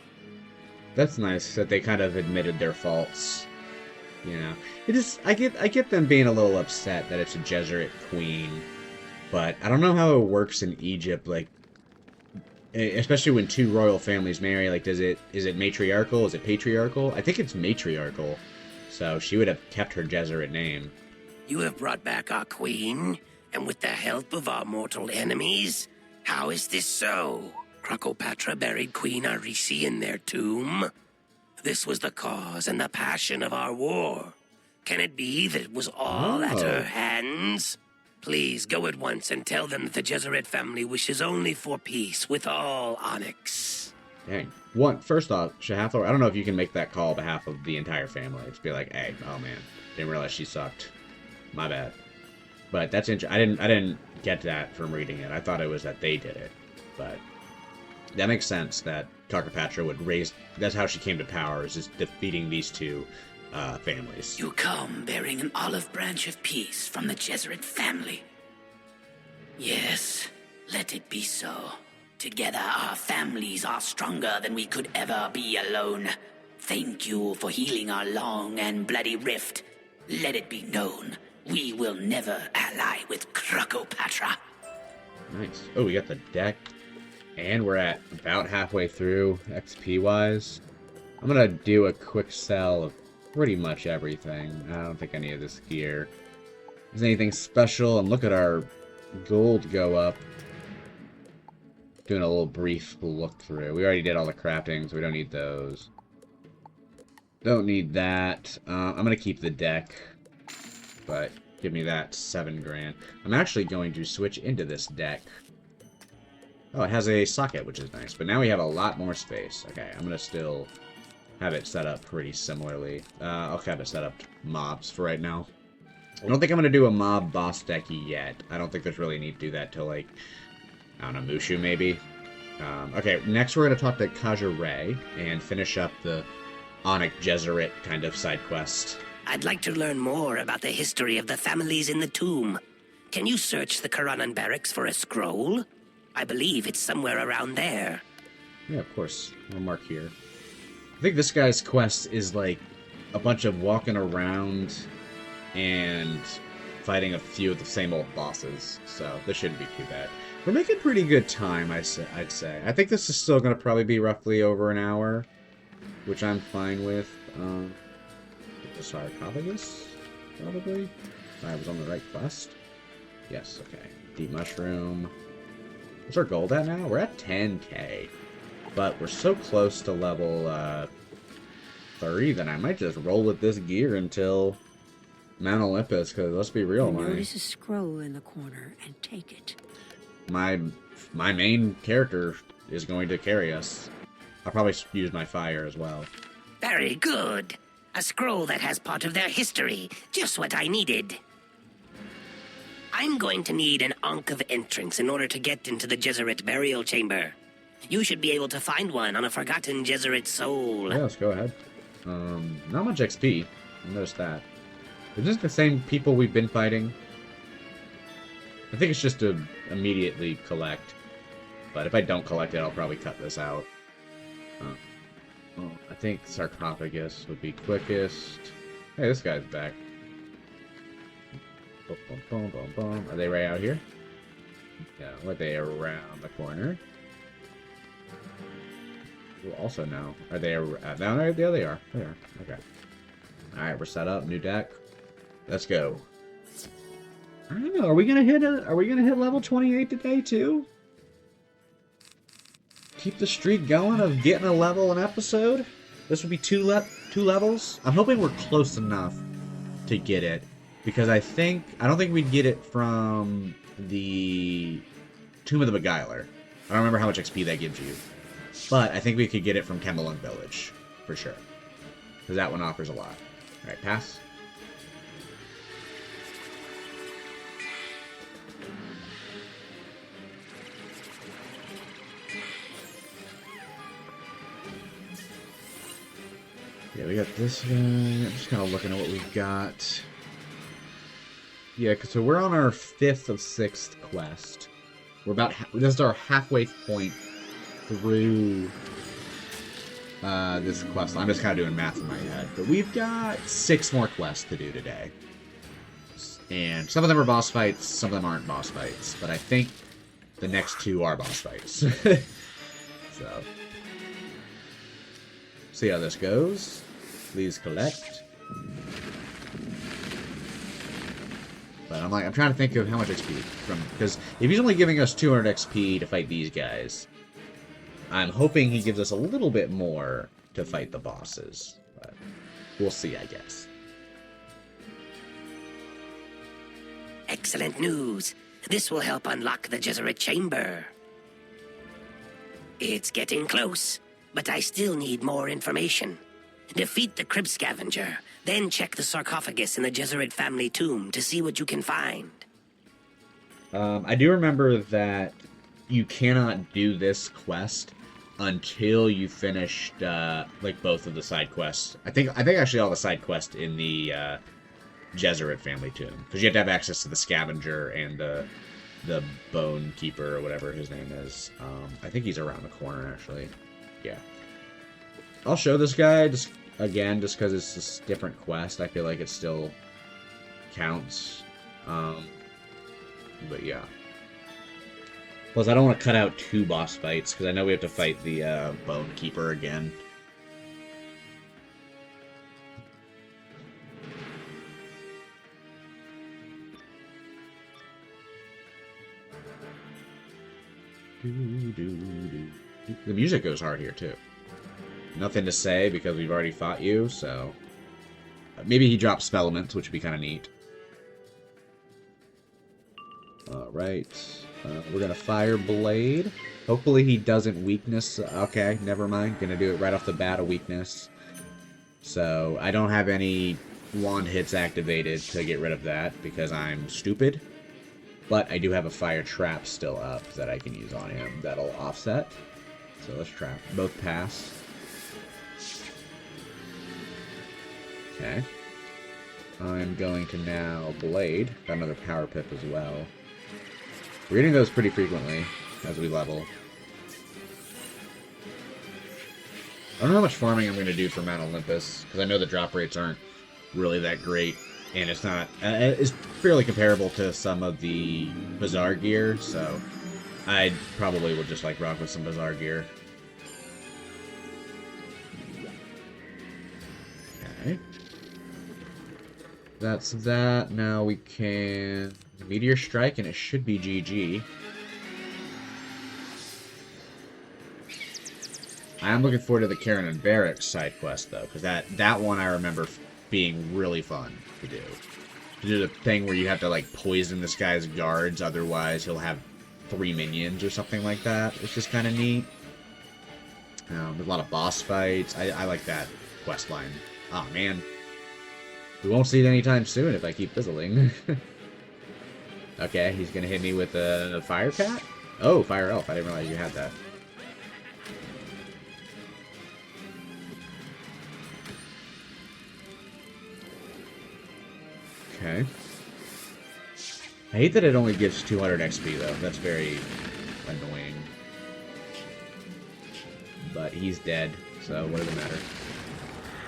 That's nice that they kind of admitted their faults. You know, it is. I get them being a little upset that it's a Jesuit queen, but I don't know how it works in Egypt. Like, especially when two royal families marry. Like, is it matriarchal? Is it patriarchal? I think it's matriarchal. So she would have kept her Jesuit name. You have brought back our queen, and with the help of our mortal enemies? How is this so? Crocopatra buried Queen Arizi in their tomb? This was the cause and the passion of our war. Can it be that it was all at her hands? Please go at once and tell them that the Jesuit family wishes only for peace with all Onyx. Dang. First off, Shahathor, I don't know if you can make that call on behalf of the entire family. Just be like, hey, oh man, didn't realize she sucked. My bad. But that's interesting. I didn't get that from reading it. I thought it was that they did it. But that makes sense that Crocopatra would raise... That's how she came to power, is just defeating these two families. You come bearing an olive branch of peace from the Jesuit family. Yes, let it be so. Together our families are stronger than we could ever be alone. Thank you for healing our long and bloody rift. Let it be known, we will never ally with Crocopatra. Nice. Oh, we got the deck. And we're at about halfway through, XP-wise. I'm gonna do a quick sell of pretty much everything. I don't think any of this gear is anything special. And look at our gold go up. Doing a little brief look through. We already did all the crafting, so we don't need those. Don't need that. I'm gonna keep the deck. But give me that 7 grand. I'm actually going to switch into this deck. Oh, it has a socket, which is nice. But now we have a lot more space. Okay, I'm going to still have it set up pretty similarly. I'll have it set up mobs for right now. I don't think I'm going to do a mob boss deck yet. I don't think there's really need to do that till, like, I don't know, Mushu maybe. Okay, next we're going to talk to Kajare and finish up the Onyx Jesuit kind of side quest. I'd like to learn more about the history of the families in the tomb. Can you search the Karanan barracks for a scroll? I believe it's somewhere around there. Yeah, of course. I'll mark here. I think this guy's quest is like a bunch of walking around and fighting a few of the same old bosses. So this shouldn't be too bad. We're making pretty good time, I'd say. I think this is still going to probably be roughly over an hour, which I'm fine with. The sarcophagus, probably. If I was on the right quest. Yes, okay. Deep mushroom. What's our gold at now? We're at 10k. But we're so close to level 30 that I might just roll with this gear until Mount Olympus, because let's be real, notice a scroll in the corner and take it. My main character is going to carry us. I'll probably use my fire as well. Very good. A scroll that has part of their history. Just what I needed. I'm going to need an Ankh of entrance in order to get into the Jesuit burial chamber. You should be able to find one on a forgotten Jesuit soul. Yeah, let's go ahead. Not much XP. I noticed that. Is this the same people we've been fighting? I think it's just to immediately collect. But if I don't collect it, I'll probably cut this out. Well, I think sarcophagus would be quickest. Hey, this guy's back. Boom, boom, boom, boom, boom. Are they right out here? Yeah, are they around the corner? Ooh, also no. Are they down there? Yeah, they are. They are. Okay. Alright, we're set up. New deck. Let's go. I don't know. Are we gonna hit level 28 today too? Keep the streak going of getting a level an episode. This would be two levels. I'm hoping we're close enough to get it, because I don't think we'd get it from the Tomb of the Beguiler. I don't remember how much XP that gives you, but I think we could get it from Kembalung Village for sure, because that one offers a lot. All right, pass. Yeah, we got this guy. I'm just kind of looking at what we've got. Yeah, so we're on our 5th of 6th quest. This is our halfway point through this quest. I'm just kind of doing math in my head. But we've got 6 more quests to do today. And some of them are boss fights, some of them aren't boss fights. But I think the next 2 are boss fights. So, see how this goes. Please collect. But I'm trying to think of how much XP because if he's only giving us 200 XP to fight these guys, I'm hoping he gives us a little bit more to fight the bosses. But we'll see, I guess. Excellent news. This will help unlock the Jesuit chamber. It's getting close, but I still need more information. Defeat the Crib Scavenger, then check the sarcophagus in the Jesuit family tomb to see what you can find. I do remember that you cannot do this quest until you finished like both of the side quests. I think actually all the side quests in the Jesuit family tomb, because you have to have access to the scavenger and the bone keeper or whatever his name is. I think he's around the corner actually. Yeah. I'll show this guy just because it's a different quest. I feel like it still counts. But yeah. Plus, I don't want to cut out 2 boss fights because I know we have to fight the Bone Keeper again. The music goes hard here too. Nothing to say because we've already fought you, so maybe he drops spell elements, which would be kind of neat. Alright. We're gonna fire Blade. Hopefully he doesn't weakness. Okay, never mind. Gonna do it right off the bat, a weakness. So I don't have any wand hits activated to get rid of that because I'm stupid. But I do have a fire trap still up that I can use on him that'll offset. So let's trap. Both pass. Okay. I'm going to now Blade. Got another Power Pip as well. We're getting those pretty frequently as we level. I don't know how much farming I'm going to do for Mount Olympus, because I know the drop rates aren't really that great, and it's not. It's fairly comparable to some of the Bazaar gear, so I probably will just like rock with some Bazaar gear. Okay. That's that. Now we can Meteor Strike, and it should be GG. I am looking forward to the Karen and Barracks side quest, though, because that one I remember being really fun to do. To do the thing where you have to, like, poison this guy's guards, otherwise he'll have 3 minions or something like that. It's just kind of neat. There's a lot of boss fights. I like that quest line Aw, man. We won't see it anytime soon if I keep fizzling. Okay, he's gonna hit me with a fire cat? Oh, fire elf. I didn't realize you had that. Okay. I hate that it only gives 200 XP, though. That's very annoying. But he's dead, so what does it matter?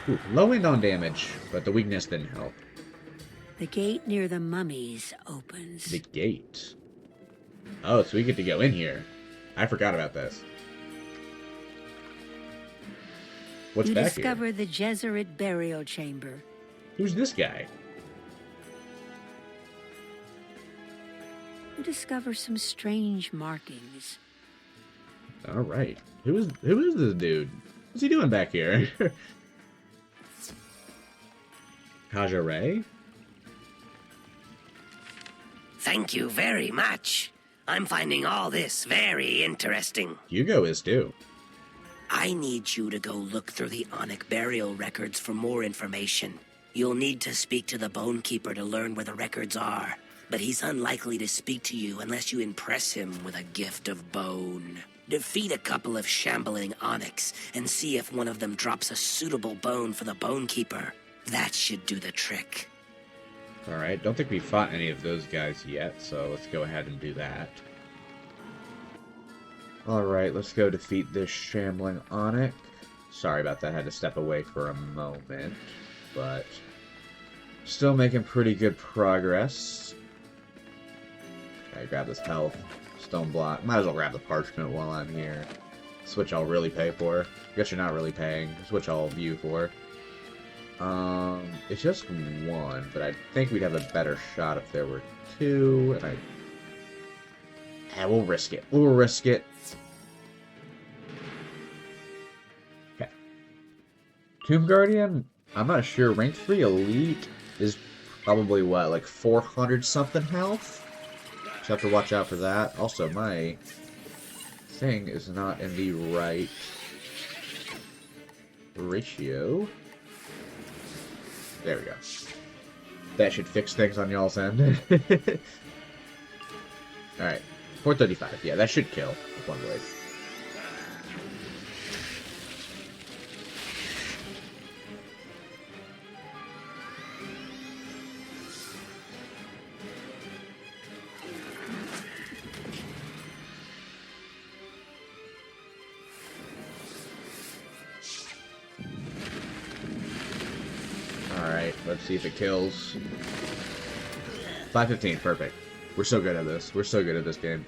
Ooh, low end on damage, but the weakness didn't help. The gate near the mummies opens. The gate? Oh, so we get to go in here. I forgot about this. What's you back discover here? the Jesuit burial chamber. Who's this guy? You discover some strange markings. Alright. Who is this dude? What's he doing back here? Kajare? Thank you very much. I'm finding all this very interesting. Hugo is too. I need you to go look through the Onyx burial records for more information. You'll need to speak to the Bone Keeper to learn where the records are, but he's unlikely to speak to you unless you impress him with a gift of bone. Defeat a couple of shambling Onyx and see if one of them drops a suitable bone for the Bone Keeper. That should do the trick. Alright, don't think we fought any of those guys yet, so let's go ahead and do that. Alright, let's go defeat this shambling Onyx. Sorry about that, I had to step away for a moment, but still making pretty good progress. Okay, grab this health. Stone block. Might as well grab the parchment while I'm here. Switch I'll really pay for. Guess you're not really paying. Switch I'll view for. It's just one, but I think we'd have a better shot if there were two, and we'll risk it. We'll risk it. Okay. Tomb Guardian, I'm not sure. Rank 3 Elite is probably, what, like 400 something health? So I have to watch out for that. Also, my thing is not in the right ratio. There we go. That should fix things on y'all's end. Alright. 435. Yeah, that should kill with one blade. Alright, let's see if it kills. 515, perfect. We're so good at this. We're so good at this game.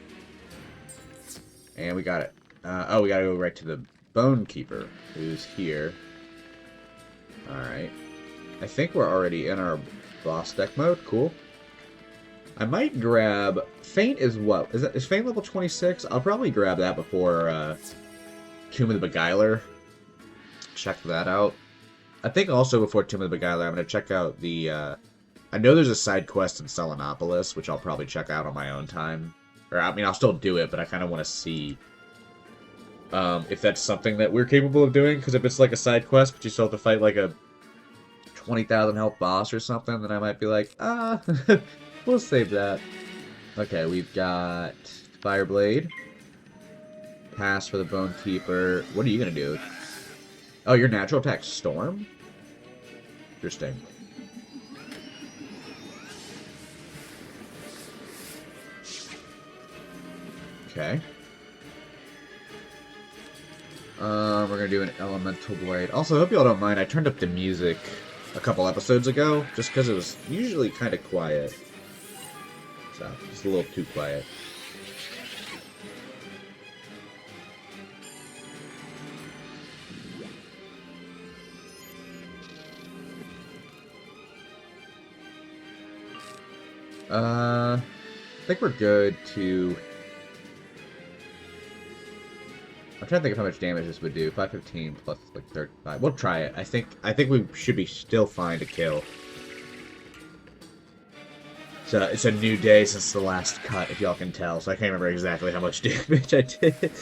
And we got it. Oh, we gotta go right to the Bone Keeper, who's here. Alright. I think we're already in our boss deck mode. Cool. I might grab... Feint is what? Is Feint level 26? I'll probably grab that before Tomb of the Beguiler. Check that out. I think also before Tomb of the Beguiler, I'm going to check out the... I know there's a side quest in Selenopolis, which I'll probably check out on my own time. Or, I mean, I'll still do it, but I kind of want to see if that's something that we're capable of doing. Because if it's like a side quest, but you still have to fight like a 20,000 health boss or something, then I might be like, we'll save that. Okay, we've got Fireblade. Pass for the Bone Keeper. What are you going to do? Oh, your natural attack Storm? Interesting. Okay. We're gonna do an Elemental Blade. Also, I hope y'all don't mind, I turned up the music a couple episodes ago, just because it was usually kind of quiet. So, just a little too quiet. I think we're good to... I'm trying to think of how much damage this would do. 515 plus like 35. We'll try it. I think we should be still fine to kill. So it's a new day since the last cut, if y'all can tell. So I can't remember exactly how much damage I did.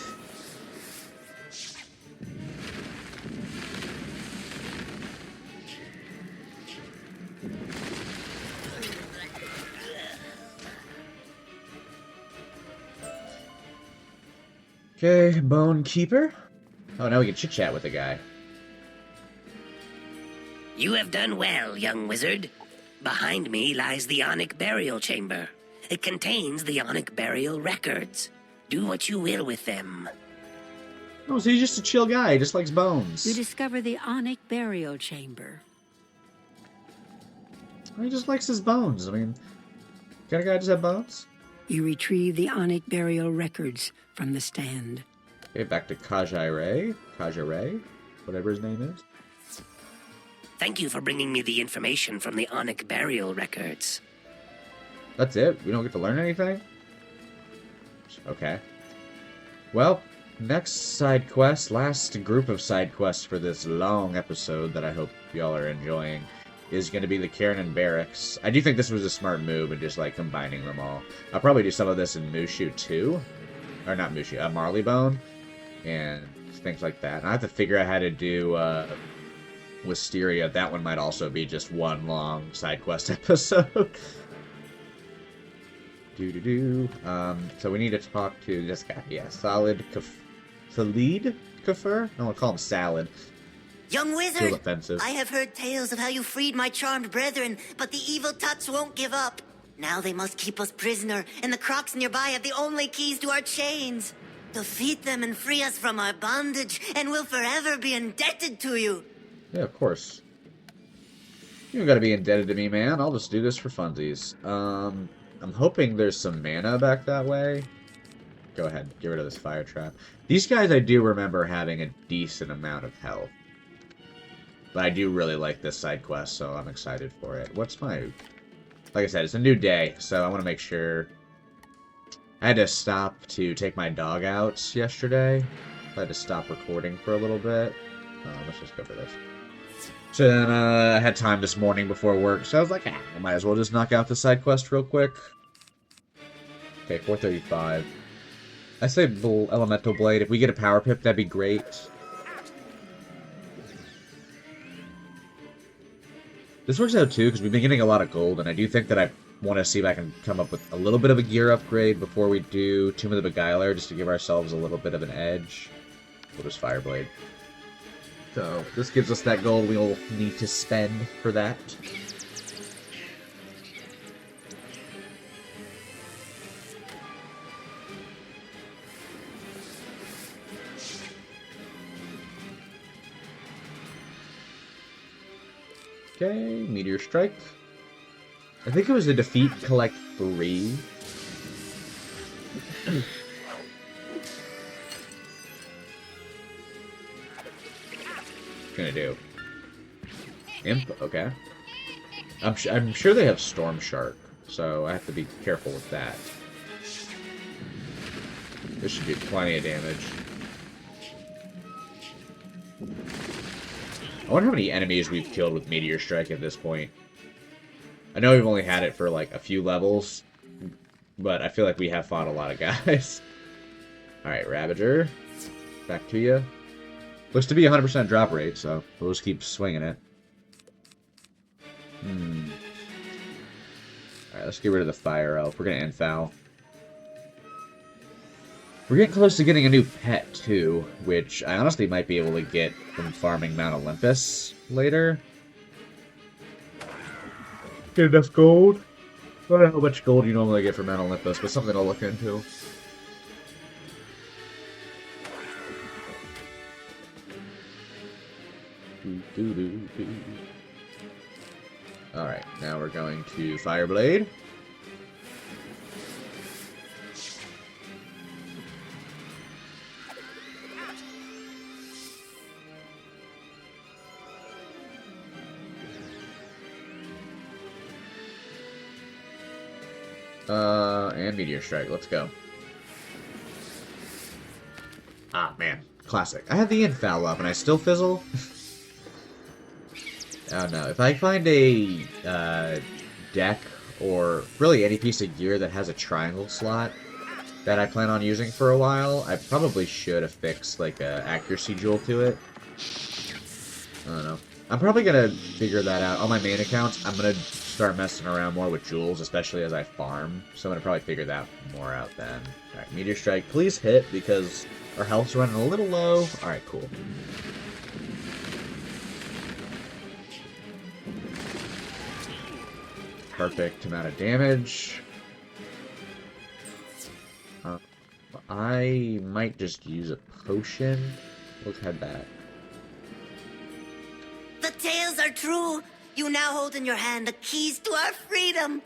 Okay, Bone Keeper. Oh, now we can chit-chat with the guy. You have done well, young wizard. Behind me lies the Onic Burial Chamber. It contains the Onic Burial Records. Do what you will with them. Oh, so he's just a chill guy. He just likes bones. You discover the Onic Burial Chamber. He just likes his bones. I mean, can a guy just have bones? You retrieve the Onic Burial Records from the stand. Okay, back to Kajire, whatever his name is. Thank you for bringing me the information from the Onic Burial Records. That's it? We don't get to learn anything? Okay. Well, next side quest, last group of side quests for this long episode that I hope y'all are enjoying, is going to be the Kiernan Barracks. I do think this was a smart move and just like combining them all. I'll probably do some of this in Mushu too. Or not Mushu, Marleybone. And things like that. And I have to figure out how to do Wisteria. That one might also be just one long side quest episode. So we need to talk to this guy. Yeah, Salid Kafir? No, I'll call him Salad. Young Feel wizard, offensive. I have heard tales of how you freed my charmed brethren, but the evil tuts won't give up. Now they must keep us prisoner, and the crocs nearby have the only keys to our chains. Defeat them and free us from our bondage, and we'll forever be indebted to you. Yeah, of course. You don't gotta be indebted to me, man. I'll just do this for funsies. I'm hoping there's some mana back that way. Go ahead, get rid of this fire trap. These guys I do remember having a decent amount of health. But I do really like this side quest, so I'm excited for it. What's my... Like I said, it's a new day, so I want to make sure... I had to stop to take my dog out yesterday. I had to stop recording for a little bit. Let's just go for this. So then I had time this morning before work, so I was like, I might as well just knock out the side quest real quick. Okay, 435. I say Elemental Blade. If we get a Power Pip, that'd be great. This works out too, because we've been getting a lot of gold, and I do think that I want to see if I can come up with a little bit of a gear upgrade before we do Tomb of the Beguiler, just to give ourselves a little bit of an edge. We'll just Fireblade. So, this gives us that gold we'll need to spend for that. Okay, Meteor Strike. I think it was a defeat, collect 3. Gonna do Imp, okay. I'm sure they have Storm Shark, so I have to be careful with that. This should do plenty of damage. I wonder how many enemies we've killed with Meteor Strike at this point. I know we've only had it for like a few levels, but I feel like we have fought a lot of guys. Alright, Ravager. Back to you. Looks to be 100% drop rate, so we'll just keep swinging it. Alright, let's get rid of the Fire Elf. We're gonna end foul. We're getting close to getting a new pet, too, which I honestly might be able to get from farming Mount Olympus later. Get enough gold? I don't know how much gold you normally get from Mount Olympus, but something I'll look into. Alright, now we're going to Fireblade. And Meteor Strike, let's go. Ah, man. Classic. I had the infoul up and I still fizzle? Oh no, if I find a deck, or really any piece of gear that has a triangle slot that I plan on using for a while, I probably should affix like a accuracy jewel to it. I don't know. I'm probably gonna figure that out. On my main accounts, I'm gonna start messing around more with jewels, especially as I farm. So I'm gonna probably figure that more out then. Alright, Meteor Strike, please hit, because Our health's running a little low. Alright, cool. Perfect amount of damage. I might just use a potion. Let's head back. The tales are true. You now hold in your hand the keys to our freedom.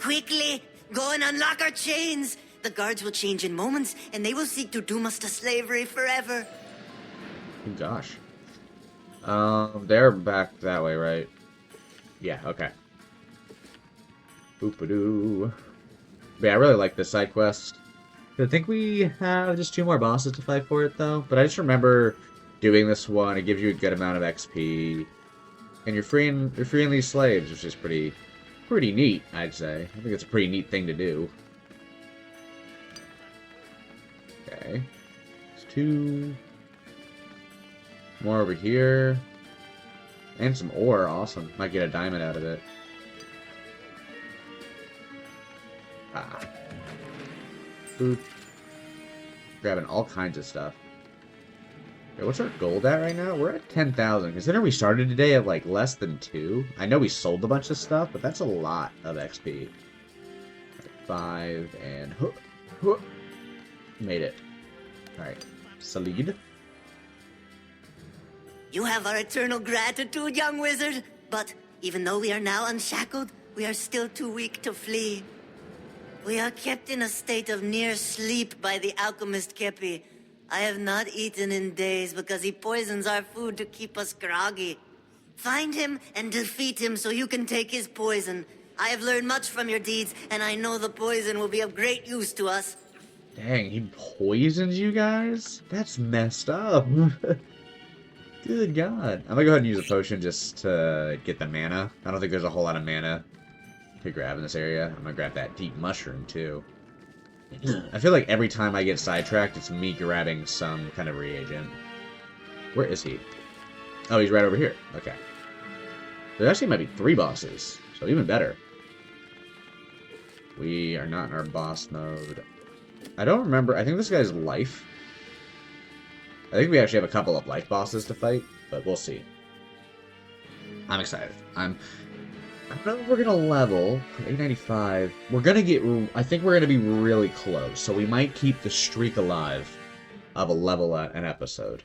Quickly, go and unlock our chains. The guards will change in moments, and they will seek to doom us to slavery forever. Oh, gosh. They're back that way, right? Yeah, okay. Boop-a-doo. But yeah, I really like this side quest. I think we have just 2 more bosses to fight for it, though. But I just remember doing this one. It gives you a good amount of XP. And you're freeing these slaves, which is pretty neat, I'd say. I think it's a pretty neat thing to do. Okay. There's 2 more over here. And some ore, awesome. Might get a diamond out of it. Ah. Boop. Grabbing all kinds of stuff. Okay, what's our gold at right now? We're at 10,000. Considering we started today at like less than 2. I know we sold a bunch of stuff, but that's a lot of XP. 5 and made it. Alright. Salid. You have our eternal gratitude, young wizard. But even though we are now unshackled, we are still too weak to flee. We are kept in a state of near sleep by the alchemist Kepi. I have not eaten in days because he poisons our food to keep us groggy. Find him and defeat him so you can take his poison. I have learned much from your deeds, and I know the poison will be of great use to us. Dang, he poisons you guys? That's messed up. Good God. I'm gonna go ahead and use a potion just to get the mana. I don't think there's a whole lot of mana to grab in this area. I'm gonna grab that deep mushroom, too. I feel like every time I get sidetracked, it's me grabbing some kind of reagent. Where is he? Oh, he's right over here. Okay. There actually might be 3 bosses, so even better. We are not in our boss mode. I don't remember. I think this guy's life. I think we actually have a couple of life bosses to fight, but we'll see. I'm excited. I don't know if we're gonna level 895. We're gonna get. I think we're gonna be really close, so we might keep the streak alive of a level at an episode.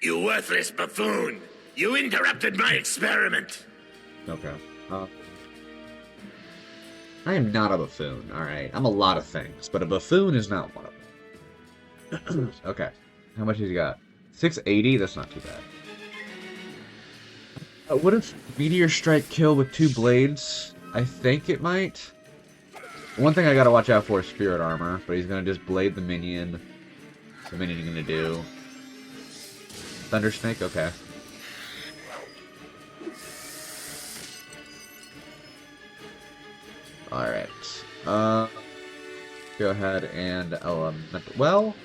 You worthless buffoon! You interrupted my experiment! Okay. I am not a buffoon, alright? I'm a lot of things, but a buffoon is not one of them. Okay. How much has he got? 680? That's not too bad. What if Meteor Strike kill with 2 blades? I think it might. One thing I gotta watch out for is Spirit Armor, but he's gonna just blade the minion. What's the minion gonna do? Thunder Snake? Okay. Alright. Go ahead and well,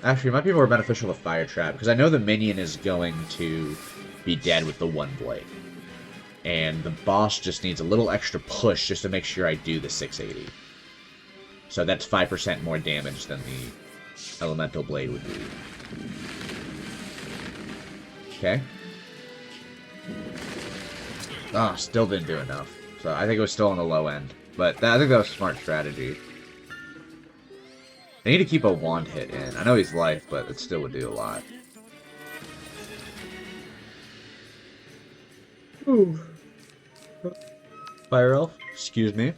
actually it might be more beneficial to Fire Trap, because I know the minion is going to be dead with the 1 blade. And the boss just needs a little extra push just to make sure I do the 680. So that's 5% more damage than the Elemental Blade would be. Okay. Ah, still didn't do enough. So I think it was still on the low end. But I think that was a smart strategy. I need to keep a wand hit in. I know he's life, but it still would do a lot. Ooh. Fire Elf, excuse me.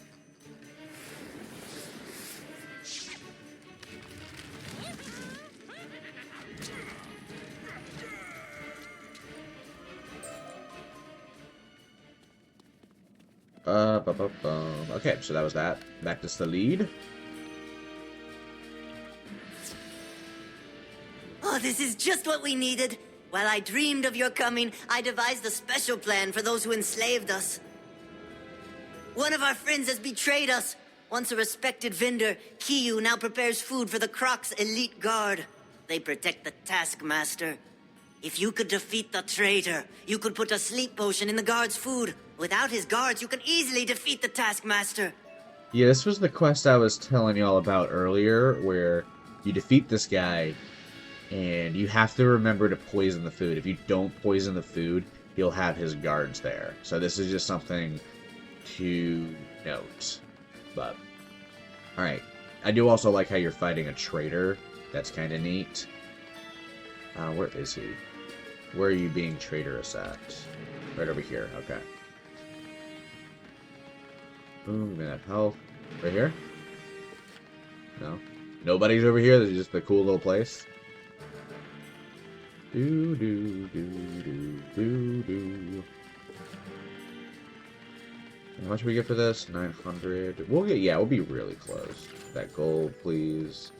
Okay, so that was that. Back to the lead. Oh, this is just what we needed. While I dreamed of your coming, I devised a special plan for those who enslaved us. One of our friends has betrayed us. Once a respected vendor, Kiyu now prepares food for the Croc's elite guard. They protect the Taskmaster. If you could defeat the traitor, you could put a sleep potion in the guard's food. Without his guards, you can easily defeat the Taskmaster. Yeah, this was the quest I was telling y'all about earlier, where You defeat this guy, and you have to remember to poison the food. If you don't poison the food, he'll have his guards there. So this is just something to note. But, alright. I do also like how you're fighting a traitor. That's kind of neat. Where is he? Where are you being traitorous at? Right over here. Okay. Boom, minute health. Right here? No. Nobody's over here? This is just a cool little place? Do, do, do, do, do, do. How much do we get for this? 900. We'll get, yeah, we'll be really close. That gold, please.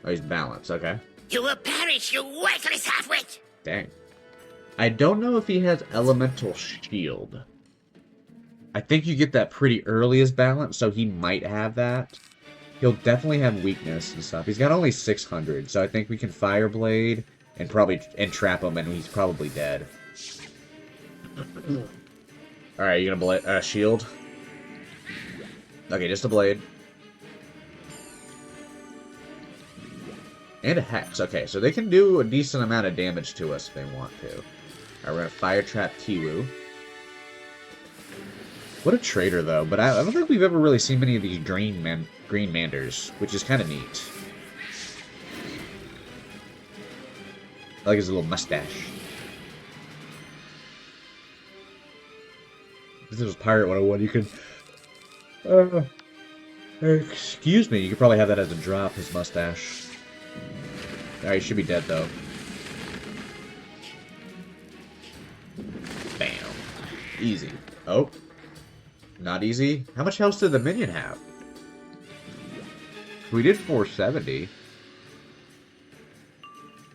Oh, he's balanced. Okay. You will perish, you worthless halfwit! Dang. I don't know if he has elemental shield. I think you get that pretty early as balance, so he might have that. He'll definitely have weakness and stuff. He's got only 600, so I think we can Fireblade and probably trap him, and he's probably dead. Alright, you gonna shield? Okay, just a blade. And a hex. Okay, so they can do a decent amount of damage to us if they want to. Alright, we're gonna fire trap Kiwu. What a traitor, though. But I don't think we've ever really seen many of these green manders, which is kind of neat. I like his little mustache. If this was Pirate 101, you could... excuse me, you could probably have that as a drop, his mustache. Alright, he should be dead, though. Bam. Easy. Oh. Not easy. How much health did the minion have? We did 470.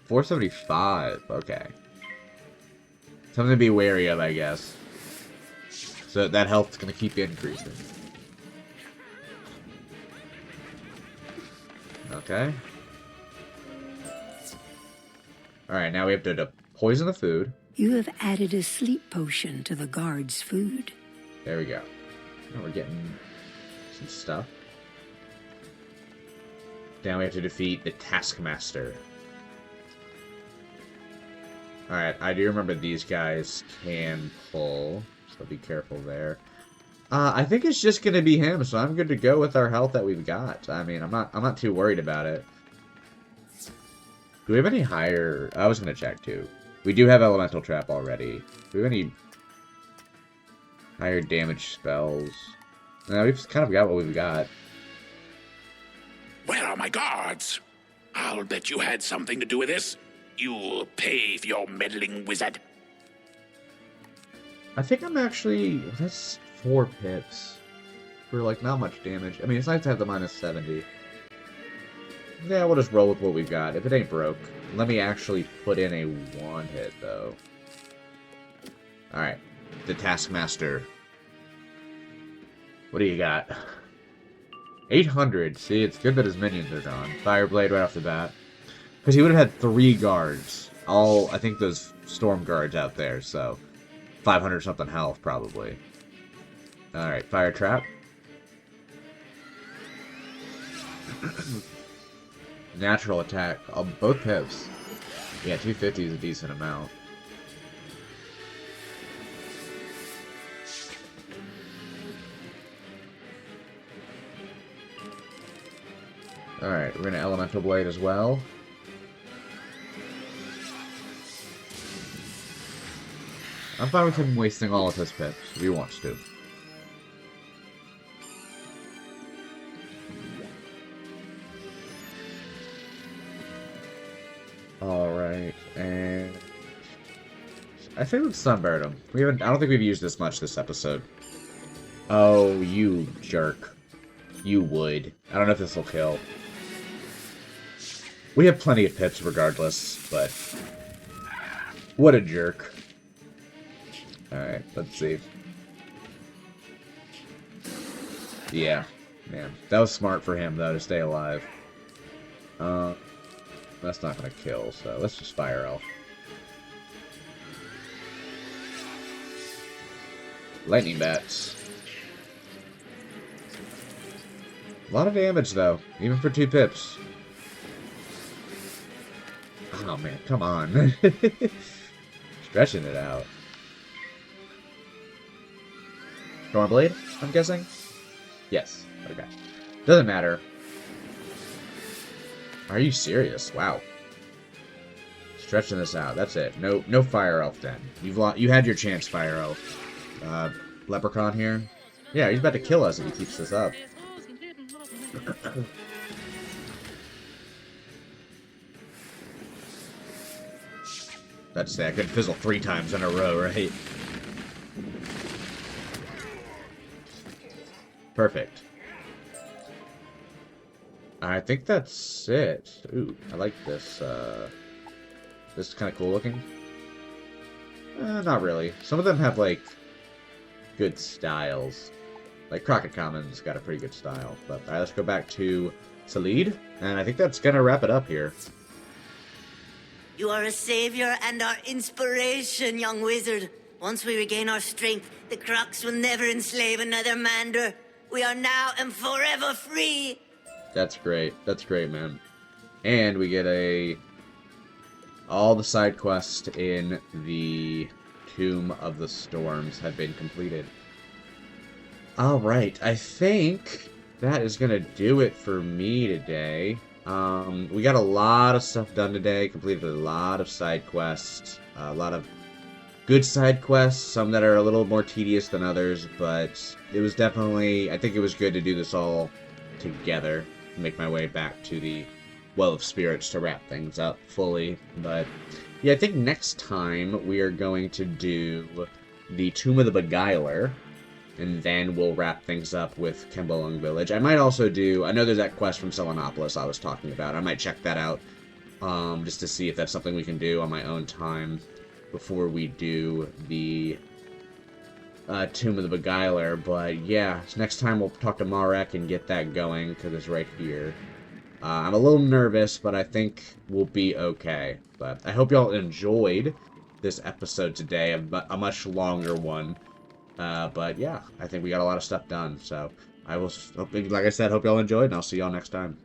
475. Okay. Something to be wary of, I guess. So that health's gonna keep increasing. Okay. Alright, now we have to poison the food. You have added a sleep potion to the guard's food. There we go. Now we're getting some stuff. Now we have to defeat the Taskmaster. Alright, I do remember these guys can pull, so be careful there. I think it's just gonna be him, so I'm good to go with our health that we've got. I mean, I'm not too worried about it. Do we have any higher... I was gonna check, too. We do have Elemental Trap already. Do we have any higher damage spells? No, we've kind of got what we've got. Where are my guards? I'll bet you had something to do with this. You'll pay for your meddling, wizard. I think I'm actually... That's 4 pips. For, like, not much damage. I mean, it's nice to have the minus 70. Yeah, we'll just roll with what we've got. If it ain't broke. Let me actually put in a 1-hit, though. Alright. The Taskmaster. What do you got? 800. See, it's good that his minions are gone. Fireblade right off the bat. Because he would have had 3 guards. All, I think, those storm guards out there, so... 500 something health, probably. Alright, Fire Trap. Natural attack. Both pips. Yeah, 250 is a decent amount. Alright, we're gonna Elemental Blade as well. I'm fine with him wasting all of his pips if he wants to. Alright, and I think we've sunburned him. I don't think we've used this much this episode. Oh, you jerk. You would. I don't know if this will kill. We have plenty of pips regardless, but what a jerk. Alright, let's see. Yeah, man. That was smart for him, though, to stay alive. That's not gonna kill, so let's just fire elf. Lightning bats. A lot of damage, though, even for 2 pips. Oh, man, come on. Stretching it out. Stormblade, I'm guessing? Yes. Okay. Doesn't matter. Are you serious? Wow. Stretching this out. That's it. No Fire Elf then. You had your chance, Fire Elf. Leprechaun here. Yeah, he's about to kill us if he keeps this up. That's say I could fizzle 3 times in a row, right? Perfect. I think that's it. Ooh, I like this. This is kind of cool looking. Not really. Some of them have, like, good styles. Like, Crockett Commons got a pretty good style. But, alright, let's go back to Salid. And I think that's gonna wrap it up here. You are a savior and our inspiration, young wizard. Once we regain our strength, the Crocs will never enslave another Mander. We are now and forever free. That's great. That's great, man. And we get all the side quests in the Tomb of the Storms have been completed. Alright, I think that is going to do it for me today. We got a lot of stuff done today, completed a lot of side quests, a lot of good side quests, some that are a little more tedious than others, but it was definitely, I think it was good to do this all together, make my way back to the Well of Spirits to wrap things up fully. But yeah, I think next time we are going to do the Tomb of the Beguiler, and then we'll wrap things up with Kembalung Village. I might also do, I know there's that quest from Selenopolis I was talking about. I might check that out, just to see if that's something we can do on my own time before we do the Tomb of the Beguiler. But yeah, next time we'll talk to Marek and get that going, because it's right here. I'm a little nervous, but I think we'll be okay. But I hope y'all enjoyed this episode today, a much longer one. But yeah, I think we got a lot of stuff done. So I will, like I said, hope y'all enjoyed, and I'll see y'all next time.